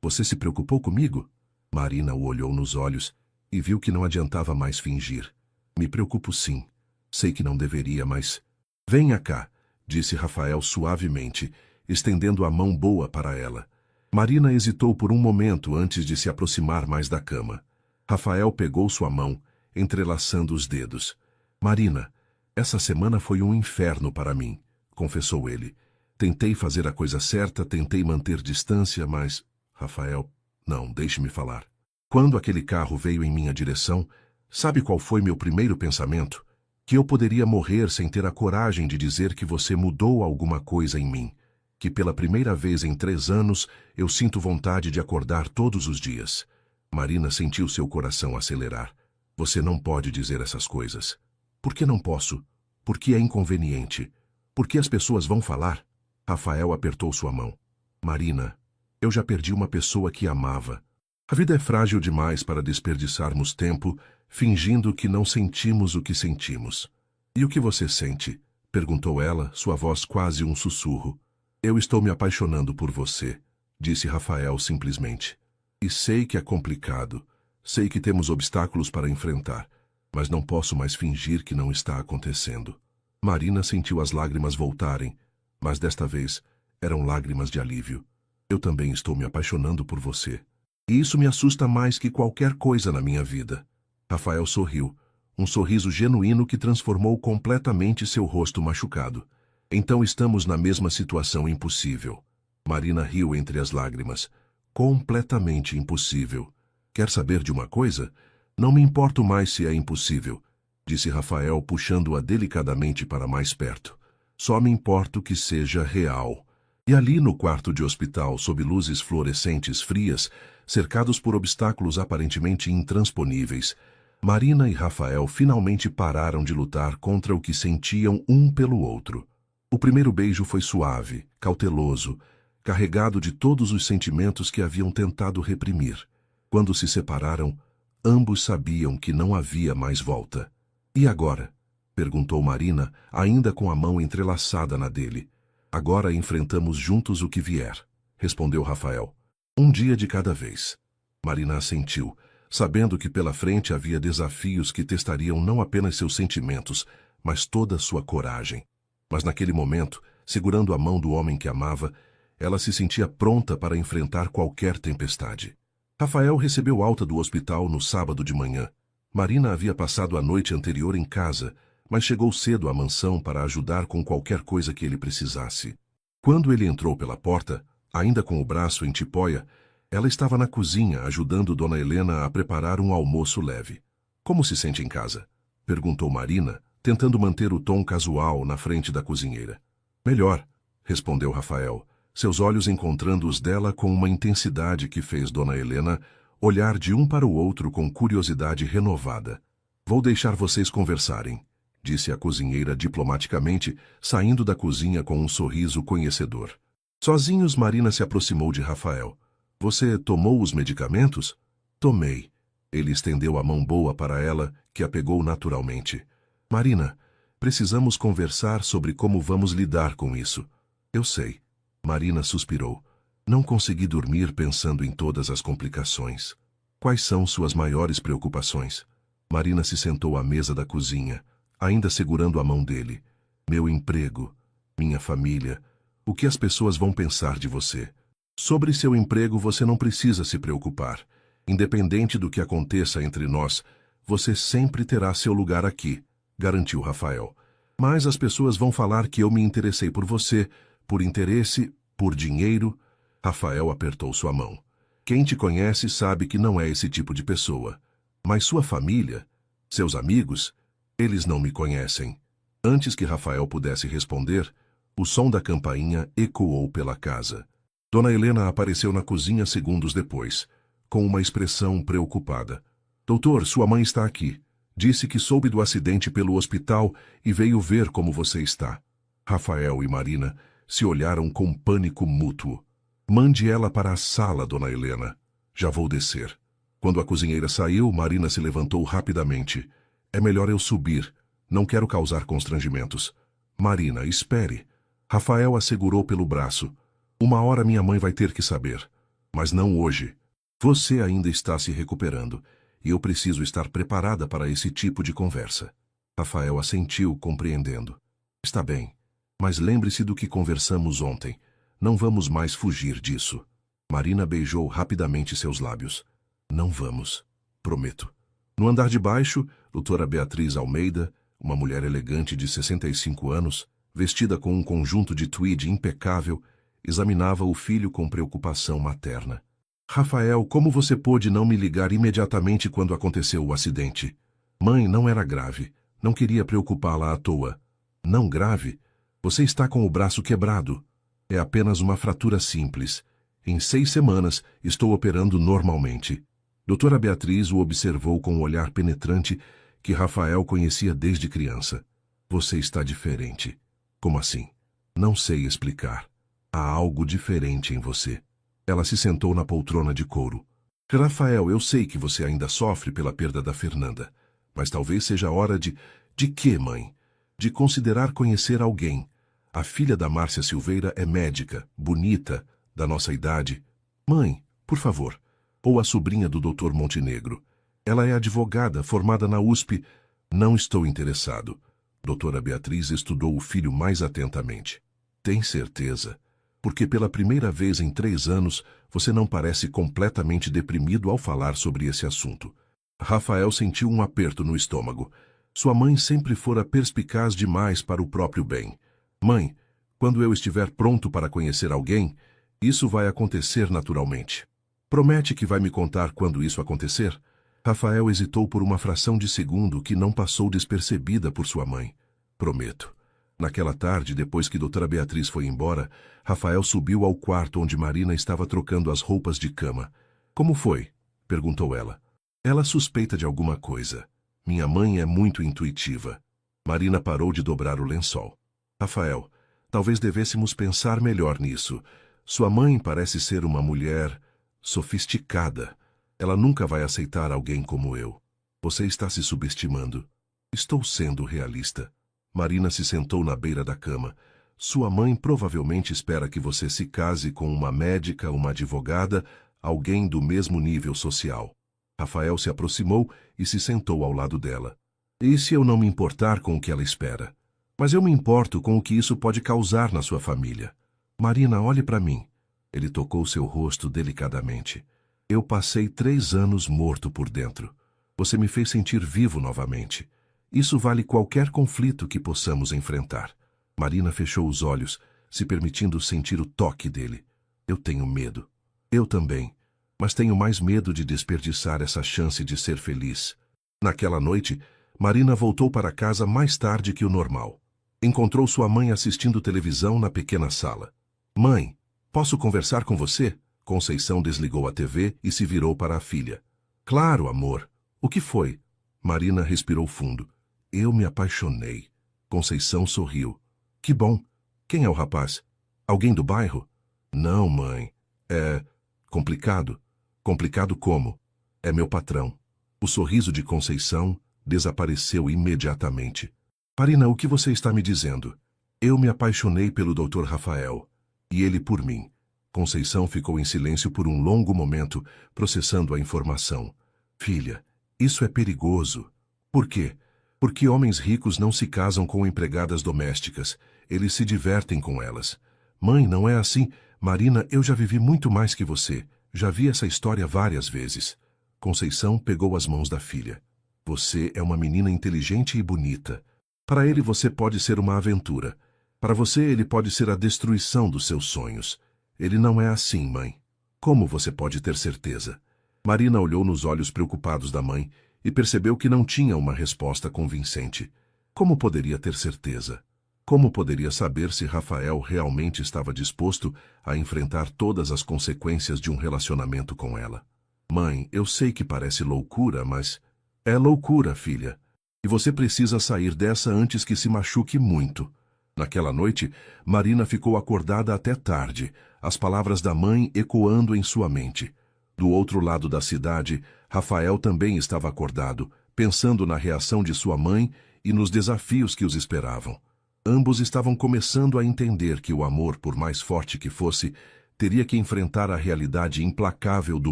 Você se preocupou comigo? Marina o olhou nos olhos e viu que não adiantava mais fingir. Me preocupo sim. Sei que não deveria, mas... Venha cá, disse Rafael suavemente, estendendo a mão boa para ela. Marina hesitou por um momento antes de se aproximar mais da cama. Rafael pegou sua mão, entrelaçando os dedos. Marina, essa semana foi um inferno para mim, confessou ele. Tentei fazer a coisa certa, tentei manter distância, mas... Rafael, não, deixe-me falar. Quando aquele carro veio em minha direção, sabe qual foi meu primeiro pensamento? Que eu poderia morrer sem ter a coragem de dizer que você mudou alguma coisa em mim. Que pela primeira vez em 3 anos eu sinto vontade de acordar todos os dias. Marina sentiu seu coração acelerar. Você não pode dizer essas coisas. Por que não posso? Porque é inconveniente. Porque as pessoas vão falar? Rafael apertou sua mão. Marina, eu já perdi uma pessoa que amava. A vida é frágil demais para desperdiçarmos tempo fingindo que não sentimos o que sentimos. E o que você sente? Perguntou ela, sua voz quase um sussurro. Eu estou me apaixonando por você, disse Rafael simplesmente. E sei que é complicado. Sei que temos obstáculos para enfrentar, mas não posso mais fingir que não está acontecendo. Marina sentiu as lágrimas voltarem, mas desta vez eram lágrimas de alívio. Eu também estou me apaixonando por você. E isso me assusta mais que qualquer coisa na minha vida. Rafael sorriu, um sorriso genuíno que transformou completamente seu rosto machucado. Então estamos na mesma situação impossível. Marina riu entre as lágrimas. Completamente impossível. Quer saber de uma coisa? Não me importo mais se é impossível, disse Rafael, puxando-a delicadamente para mais perto. Só me importo que seja real. E ali no quarto de hospital, sob luzes fluorescentes frias, cercados por obstáculos aparentemente intransponíveis, Marina e Rafael finalmente pararam de lutar contra o que sentiam um pelo outro. O primeiro beijo foi suave, cauteloso, carregado de todos os sentimentos que haviam tentado reprimir. Quando se separaram, ambos sabiam que não havia mais volta. E agora? Perguntou Marina, ainda com a mão entrelaçada na dele. Agora enfrentamos juntos o que vier, respondeu Rafael. Um dia de cada vez. Marina assentiu, sabendo que pela frente havia desafios que testariam não apenas seus sentimentos, mas toda sua coragem. Mas naquele momento, segurando a mão do homem que amava, ela se sentia pronta para enfrentar qualquer tempestade. Rafael recebeu alta do hospital no sábado de manhã. Marina havia passado a noite anterior em casa, mas chegou cedo à mansão para ajudar com qualquer coisa que ele precisasse. Quando ele entrou pela porta, ainda com o braço em tipóia, ela estava na cozinha ajudando Dona Helena a preparar um almoço leve. Como se sente em casa? Perguntou Marina, tentando manter o tom casual na frente da cozinheira. Melhor, respondeu Rafael, seus olhos encontrando os dela com uma intensidade que fez Dona Helena olhar de um para o outro com curiosidade renovada. Vou deixar vocês conversarem, disse a cozinheira diplomaticamente, saindo da cozinha com um sorriso conhecedor. Sozinhos, Marina se aproximou de Rafael. Você tomou os medicamentos? Tomei. Ele estendeu a mão boa para ela, que a pegou naturalmente. Marina, precisamos conversar sobre como vamos lidar com isso. Eu sei. Marina suspirou. Não consegui dormir pensando em todas as complicações. Quais são suas maiores preocupações? Marina se sentou à mesa da cozinha, ainda segurando a mão dele. Meu emprego, minha família, o que as pessoas vão pensar de você? Sobre seu emprego você não precisa se preocupar. Independente do que aconteça entre nós, você sempre terá seu lugar aqui, garantiu Rafael. Mas as pessoas vão falar que eu me interessei por você, por interesse, por dinheiro. Rafael apertou sua mão. Quem te conhece sabe que não é esse tipo de pessoa. Mas sua família, seus amigos, eles não me conhecem. Antes que Rafael pudesse responder, o som da campainha ecoou pela casa. Dona Helena apareceu na cozinha segundos depois, com uma expressão preocupada. Doutor, sua mãe está aqui. Disse que soube do acidente pelo hospital e veio ver como você está. Rafael e Marina se olharam com pânico mútuo. Mande ela para a sala, Dona Helena. Já vou descer. Quando a cozinheira saiu, Marina se levantou rapidamente. É melhor eu subir. Não quero causar constrangimentos. Marina, espere. Rafael a segurou pelo braço. Uma hora minha mãe vai ter que saber. Mas não hoje. Você ainda está se recuperando, e eu preciso estar preparada para esse tipo de conversa. Rafael assentiu, compreendendo. Está bem, mas lembre-se do que conversamos ontem. Não vamos mais fugir disso. Marina beijou rapidamente seus lábios. Não vamos. Prometo. No andar de baixo, doutora Beatriz Almeida, uma mulher elegante de 65 anos, vestida com um conjunto de tweed impecável, examinava o filho com preocupação materna. Rafael, como você pôde não me ligar imediatamente quando aconteceu o acidente? Mãe, não era grave. Não queria preocupá-la à toa. Não grave? Você está com o braço quebrado. É apenas uma fratura simples. Em 6 semanas, estou operando normalmente. Doutora Beatriz o observou com um olhar penetrante que Rafael conhecia desde criança. Você está diferente. Como assim? Não sei explicar. Há algo diferente em você. Ela se sentou na poltrona de couro. Rafael, eu sei que você ainda sofre pela perda da Fernanda, mas talvez seja hora de... De quê, mãe? De considerar conhecer alguém. A filha da Márcia Silveira é médica, bonita, da nossa idade. Mãe, por favor. Ou a sobrinha do Dr. Montenegro. Ela é advogada, formada na USP. Não estou interessado. Doutora Beatriz estudou o filho mais atentamente. Tem certeza? Porque pela primeira vez em 3 anos, você não parece completamente deprimido ao falar sobre esse assunto. Rafael sentiu um aperto no estômago. Sua mãe sempre fora perspicaz demais para o próprio bem. Mãe, quando eu estiver pronto para conhecer alguém, isso vai acontecer naturalmente. Promete que vai me contar quando isso acontecer? Rafael hesitou por uma fração de segundo que não passou despercebida por sua mãe. Prometo. Naquela tarde, depois que doutora Beatriz foi embora, Rafael subiu ao quarto onde Marina estava trocando as roupas de cama. Como foi? Perguntou ela. Ela suspeita de alguma coisa. Minha mãe é muito intuitiva. Marina parou de dobrar o lençol. Rafael, talvez devêssemos pensar melhor nisso. Sua mãe parece ser uma mulher sofisticada. Ela nunca vai aceitar alguém como eu. Você está se subestimando. Estou sendo realista. Marina se sentou na beira da cama. Sua mãe provavelmente espera que você se case com uma médica, uma advogada, alguém do mesmo nível social. Rafael se aproximou e se sentou ao lado dela. E se eu não me importar com o que ela espera? Mas eu me importo com o que isso pode causar na sua família. Marina, olhe para mim. Ele tocou seu rosto delicadamente. Eu passei 3 anos morto por dentro. Você me fez sentir vivo novamente. Isso vale qualquer conflito que possamos enfrentar. Marina fechou os olhos, se permitindo sentir o toque dele. Eu tenho medo. Eu também. Mas tenho mais medo de desperdiçar essa chance de ser feliz. Naquela noite, Marina voltou para casa mais tarde que o normal. Encontrou sua mãe assistindo televisão na pequena sala. Mãe, posso conversar com você? Conceição desligou a TV e se virou para a filha. Claro, amor. O que foi? Marina respirou fundo. Eu me apaixonei. Conceição sorriu. Que bom. Quem é o rapaz? Alguém do bairro? Não, mãe. É complicado. Complicado como? É meu patrão. O sorriso de Conceição desapareceu imediatamente. Marina, o que você está me dizendo? Eu me apaixonei pelo Dr. Rafael. E ele por mim. Conceição ficou em silêncio por um longo momento, processando a informação. Filha, isso é perigoso. Por quê? Porque homens ricos não se casam com empregadas domésticas. Eles se divertem com elas. Mãe, não é assim. Marina, eu já vivi muito mais que você. Já vi essa história várias vezes. Conceição pegou as mãos da filha. Você é uma menina inteligente e bonita. Para ele você pode ser uma aventura. Para você ele pode ser a destruição dos seus sonhos. Ele não é assim, mãe. Como você pode ter certeza? Marina olhou nos olhos preocupados da mãe e percebeu que não tinha uma resposta convincente. Como poderia ter certeza? Como poderia saber se Rafael realmente estava disposto a enfrentar todas as consequências de um relacionamento com ela? Mãe, eu sei que parece loucura, mas... É loucura, filha. E você precisa sair dessa antes que se machuque muito. Naquela noite, Marina ficou acordada até tarde, as palavras da mãe ecoando em sua mente. Do outro lado da cidade, Rafael também estava acordado, pensando na reação de sua mãe e nos desafios que os esperavam. Ambos estavam começando a entender que o amor, por mais forte que fosse, teria que enfrentar a realidade implacável do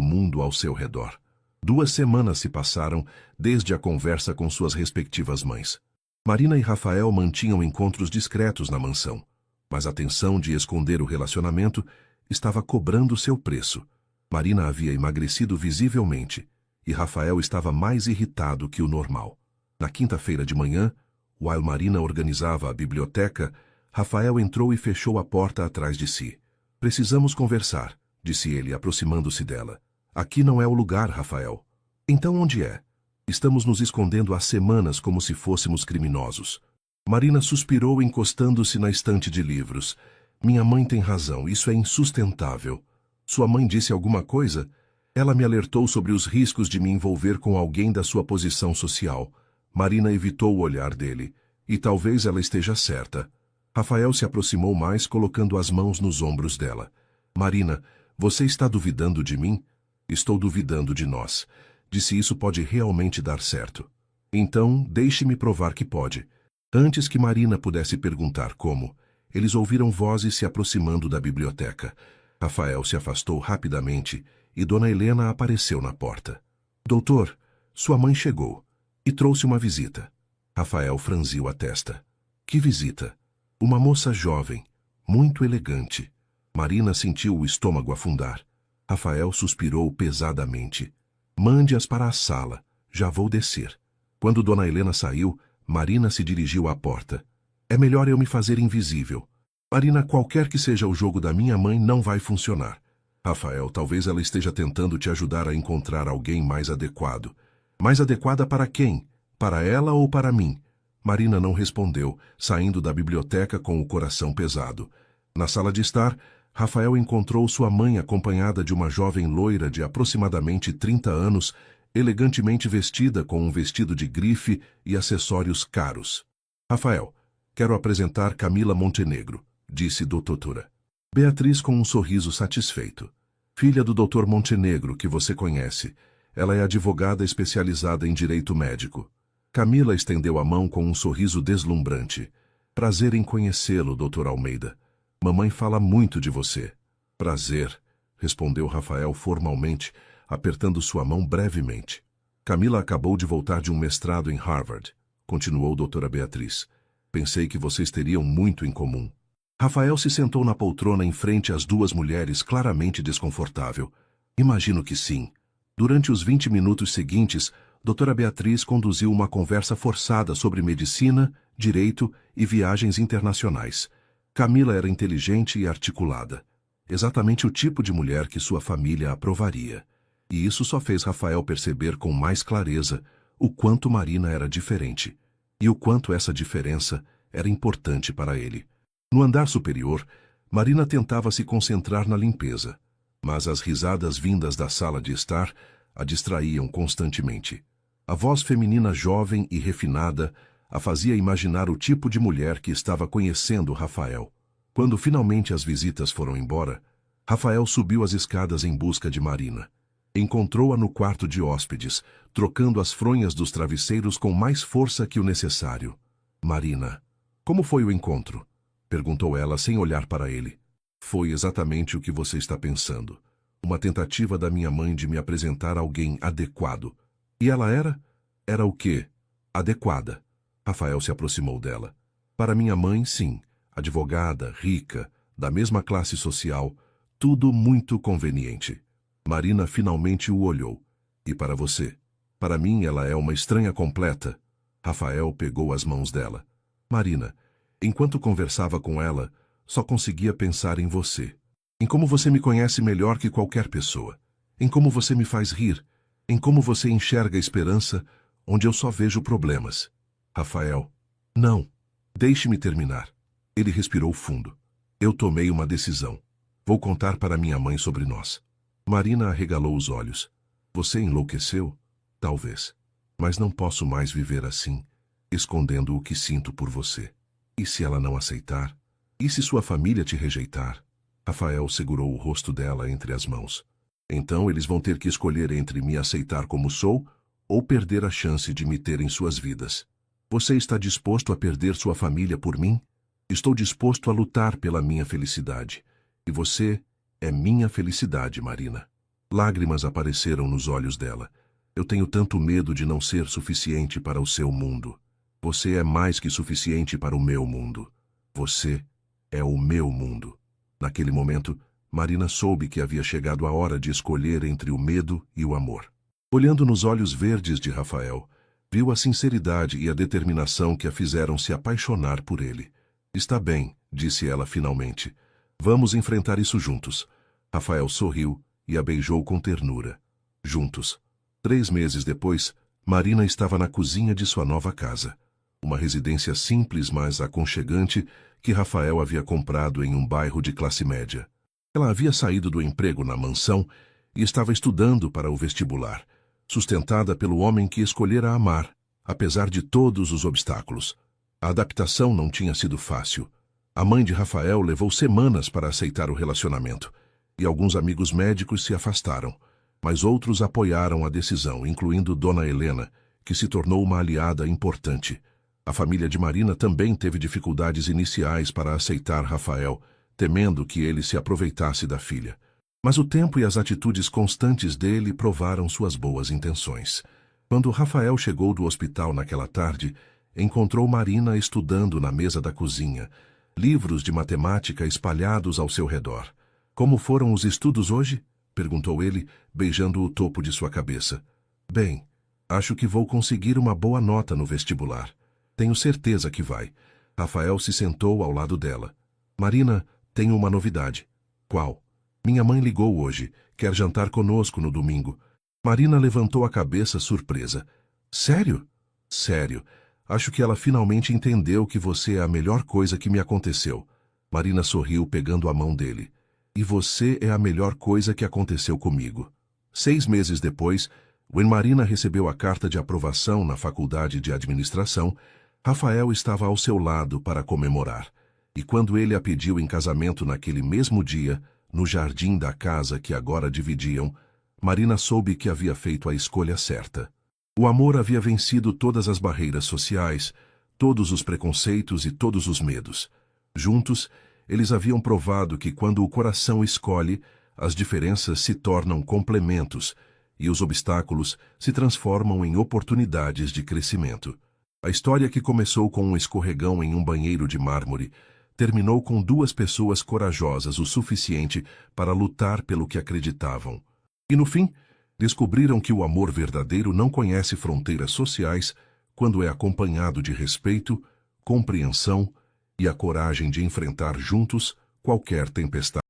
mundo ao seu redor. 2 semanas se passaram desde a conversa com suas respectivas mães. Marina e Rafael mantinham encontros discretos na mansão, mas a tensão de esconder o relacionamento estava cobrando seu preço. Marina havia emagrecido visivelmente e Rafael estava mais irritado que o normal. Na quinta-feira de manhã, while Marina organizava a biblioteca, Rafael entrou e fechou a porta atrás de si. Precisamos conversar, disse ele, aproximando-se dela. Aqui não é o lugar, Rafael. Então onde é? Estamos nos escondendo há semanas como se fôssemos criminosos. Marina suspirou, encostando-se na estante de livros. Minha mãe tem razão, isso é insustentável. Sua mãe disse alguma coisa? Ela me alertou sobre os riscos de me envolver com alguém da sua posição social. Marina evitou o olhar dele. E talvez ela esteja certa. Rafael se aproximou mais, colocando as mãos nos ombros dela. Marina, você está duvidando de mim? Estou duvidando de nós. Disse isso pode realmente dar certo. Então, deixe-me provar que pode. Antes que Marina pudesse perguntar como, eles ouviram vozes se aproximando da biblioteca. Rafael se afastou rapidamente e Dona Helena apareceu na porta. Doutor, sua mãe chegou e trouxe uma visita. Rafael franziu a testa. Que visita? Uma moça jovem, muito elegante. Marina sentiu o estômago afundar. Rafael suspirou pesadamente. Mande-as para a sala. Já vou descer. Quando Dona Helena saiu, Marina se dirigiu à porta. É melhor eu me fazer invisível. Marina, qualquer que seja o jogo da minha mãe, não vai funcionar. Rafael, talvez ela esteja tentando te ajudar a encontrar alguém mais adequado. Mais adequada para quem? Para ela ou para mim? Marina não respondeu, saindo da biblioteca com o coração pesado. Na sala de estar, Rafael encontrou sua mãe acompanhada de uma jovem loira de aproximadamente 30 anos, elegantemente vestida com um vestido de grife e acessórios caros. Rafael, quero apresentar Camila Montenegro, disse doutora. Beatriz com um sorriso satisfeito. Filha do Dr. Montenegro, que você conhece. Ela é advogada especializada em direito médico. Camila estendeu a mão com um sorriso deslumbrante. Prazer em conhecê-lo, Dr. Almeida. Mamãe fala muito de você. Prazer, respondeu Rafael formalmente, apertando sua mão brevemente. Camila acabou de voltar de um mestrado em Harvard, continuou doutora Beatriz. Pensei que vocês teriam muito em comum. Rafael se sentou na poltrona em frente às duas mulheres, claramente desconfortável. Imagino que sim. Durante os 20 minutos seguintes, doutora Beatriz conduziu uma conversa forçada sobre medicina, direito e viagens internacionais. Camila era inteligente e articulada. Exatamente o tipo de mulher que sua família aprovaria. E isso só fez Rafael perceber com mais clareza o quanto Marina era diferente. E o quanto essa diferença era importante para ele. No andar superior, Marina tentava se concentrar na limpeza, mas as risadas vindas da sala de estar a distraíam constantemente. A voz feminina jovem e refinada a fazia imaginar o tipo de mulher que estava conhecendo Rafael. Quando finalmente as visitas foram embora, Rafael subiu as escadas em busca de Marina. Encontrou-a no quarto de hóspedes, trocando as fronhas dos travesseiros com mais força que o necessário. Marina, como foi o encontro? Perguntou ela sem olhar para ele. Foi exatamente o que você está pensando. Uma tentativa da minha mãe de me apresentar alguém adequado. E ela era? Era o quê? Adequada. Rafael se aproximou dela. Para minha mãe, sim. Advogada, rica, da mesma classe social, tudo muito conveniente. Marina finalmente o olhou. E para você? Para mim ela é uma estranha completa. Rafael pegou as mãos dela. Marina, enquanto conversava com ela, só conseguia pensar em você. Em como você me conhece melhor que qualquer pessoa. Em como você me faz rir. Em como você enxerga a esperança onde eu só vejo problemas. Rafael. Não. Deixe-me terminar. Ele respirou fundo. Eu tomei uma decisão. Vou contar para minha mãe sobre nós. Marina arregalou os olhos. Você enlouqueceu? Talvez. Mas não posso mais viver assim, escondendo o que sinto por você. E se ela não aceitar? E se sua família te rejeitar? Rafael segurou o rosto dela entre as mãos. Então eles vão ter que escolher entre me aceitar como sou ou perder a chance de me ter em suas vidas. Você está disposto a perder sua família por mim? Estou disposto a lutar pela minha felicidade. E você é minha felicidade, Marina. Lágrimas apareceram nos olhos dela. Eu tenho tanto medo de não ser suficiente para o seu mundo. Você é mais que suficiente para o meu mundo. Você é o meu mundo. Naquele momento, Marina soube que havia chegado a hora de escolher entre o medo e o amor. Olhando nos olhos verdes de Rafael, viu a sinceridade e a determinação que a fizeram se apaixonar por ele. Está bem, disse ela finalmente. Vamos enfrentar isso juntos. Rafael sorriu e a beijou com ternura. Juntos. 3 meses depois, Marina estava na cozinha de sua nova casa. Uma residência simples, mas aconchegante, que Rafael havia comprado em um bairro de classe média. Ela havia saído do emprego na mansão e estava estudando para o vestibular, sustentada pelo homem que escolhera amar, apesar de todos os obstáculos. A adaptação não tinha sido fácil. A mãe de Rafael levou semanas para aceitar o relacionamento, e alguns amigos médicos se afastaram, mas outros apoiaram a decisão, incluindo Dona Helena, que se tornou uma aliada importante. A família de Marina também teve dificuldades iniciais para aceitar Rafael, temendo que ele se aproveitasse da filha. Mas o tempo e as atitudes constantes dele provaram suas boas intenções. Quando Rafael chegou do hospital naquela tarde, encontrou Marina estudando na mesa da cozinha, livros de matemática espalhados ao seu redor. Como foram os estudos hoje? Perguntou ele, beijando o topo de sua cabeça. Bem, acho que vou conseguir uma boa nota no vestibular. Tenho certeza que vai. Rafael se sentou ao lado dela. Marina, tenho uma novidade. Qual? Minha mãe ligou hoje. Quer jantar conosco no domingo. Marina levantou a cabeça surpresa. Sério? Sério. Acho que ela finalmente entendeu que você é a melhor coisa que me aconteceu. Marina sorriu pegando a mão dele. E você é a melhor coisa que aconteceu comigo. 6 meses depois, quando Marina recebeu a carta de aprovação na faculdade de administração, Rafael estava ao seu lado para comemorar. E quando ele a pediu em casamento naquele mesmo dia, no jardim da casa que agora dividiam, Marina soube que havia feito a escolha certa. O amor havia vencido todas as barreiras sociais, todos os preconceitos e todos os medos. Juntos, eles haviam provado que quando o coração escolhe, as diferenças se tornam complementos e os obstáculos se transformam em oportunidades de crescimento. A história, que começou com um escorregão em um banheiro de mármore, terminou com duas pessoas corajosas o suficiente para lutar pelo que acreditavam. E no fim, descobriram que o amor verdadeiro não conhece fronteiras sociais quando é acompanhado de respeito, compreensão e a coragem de enfrentar juntos qualquer tempestade.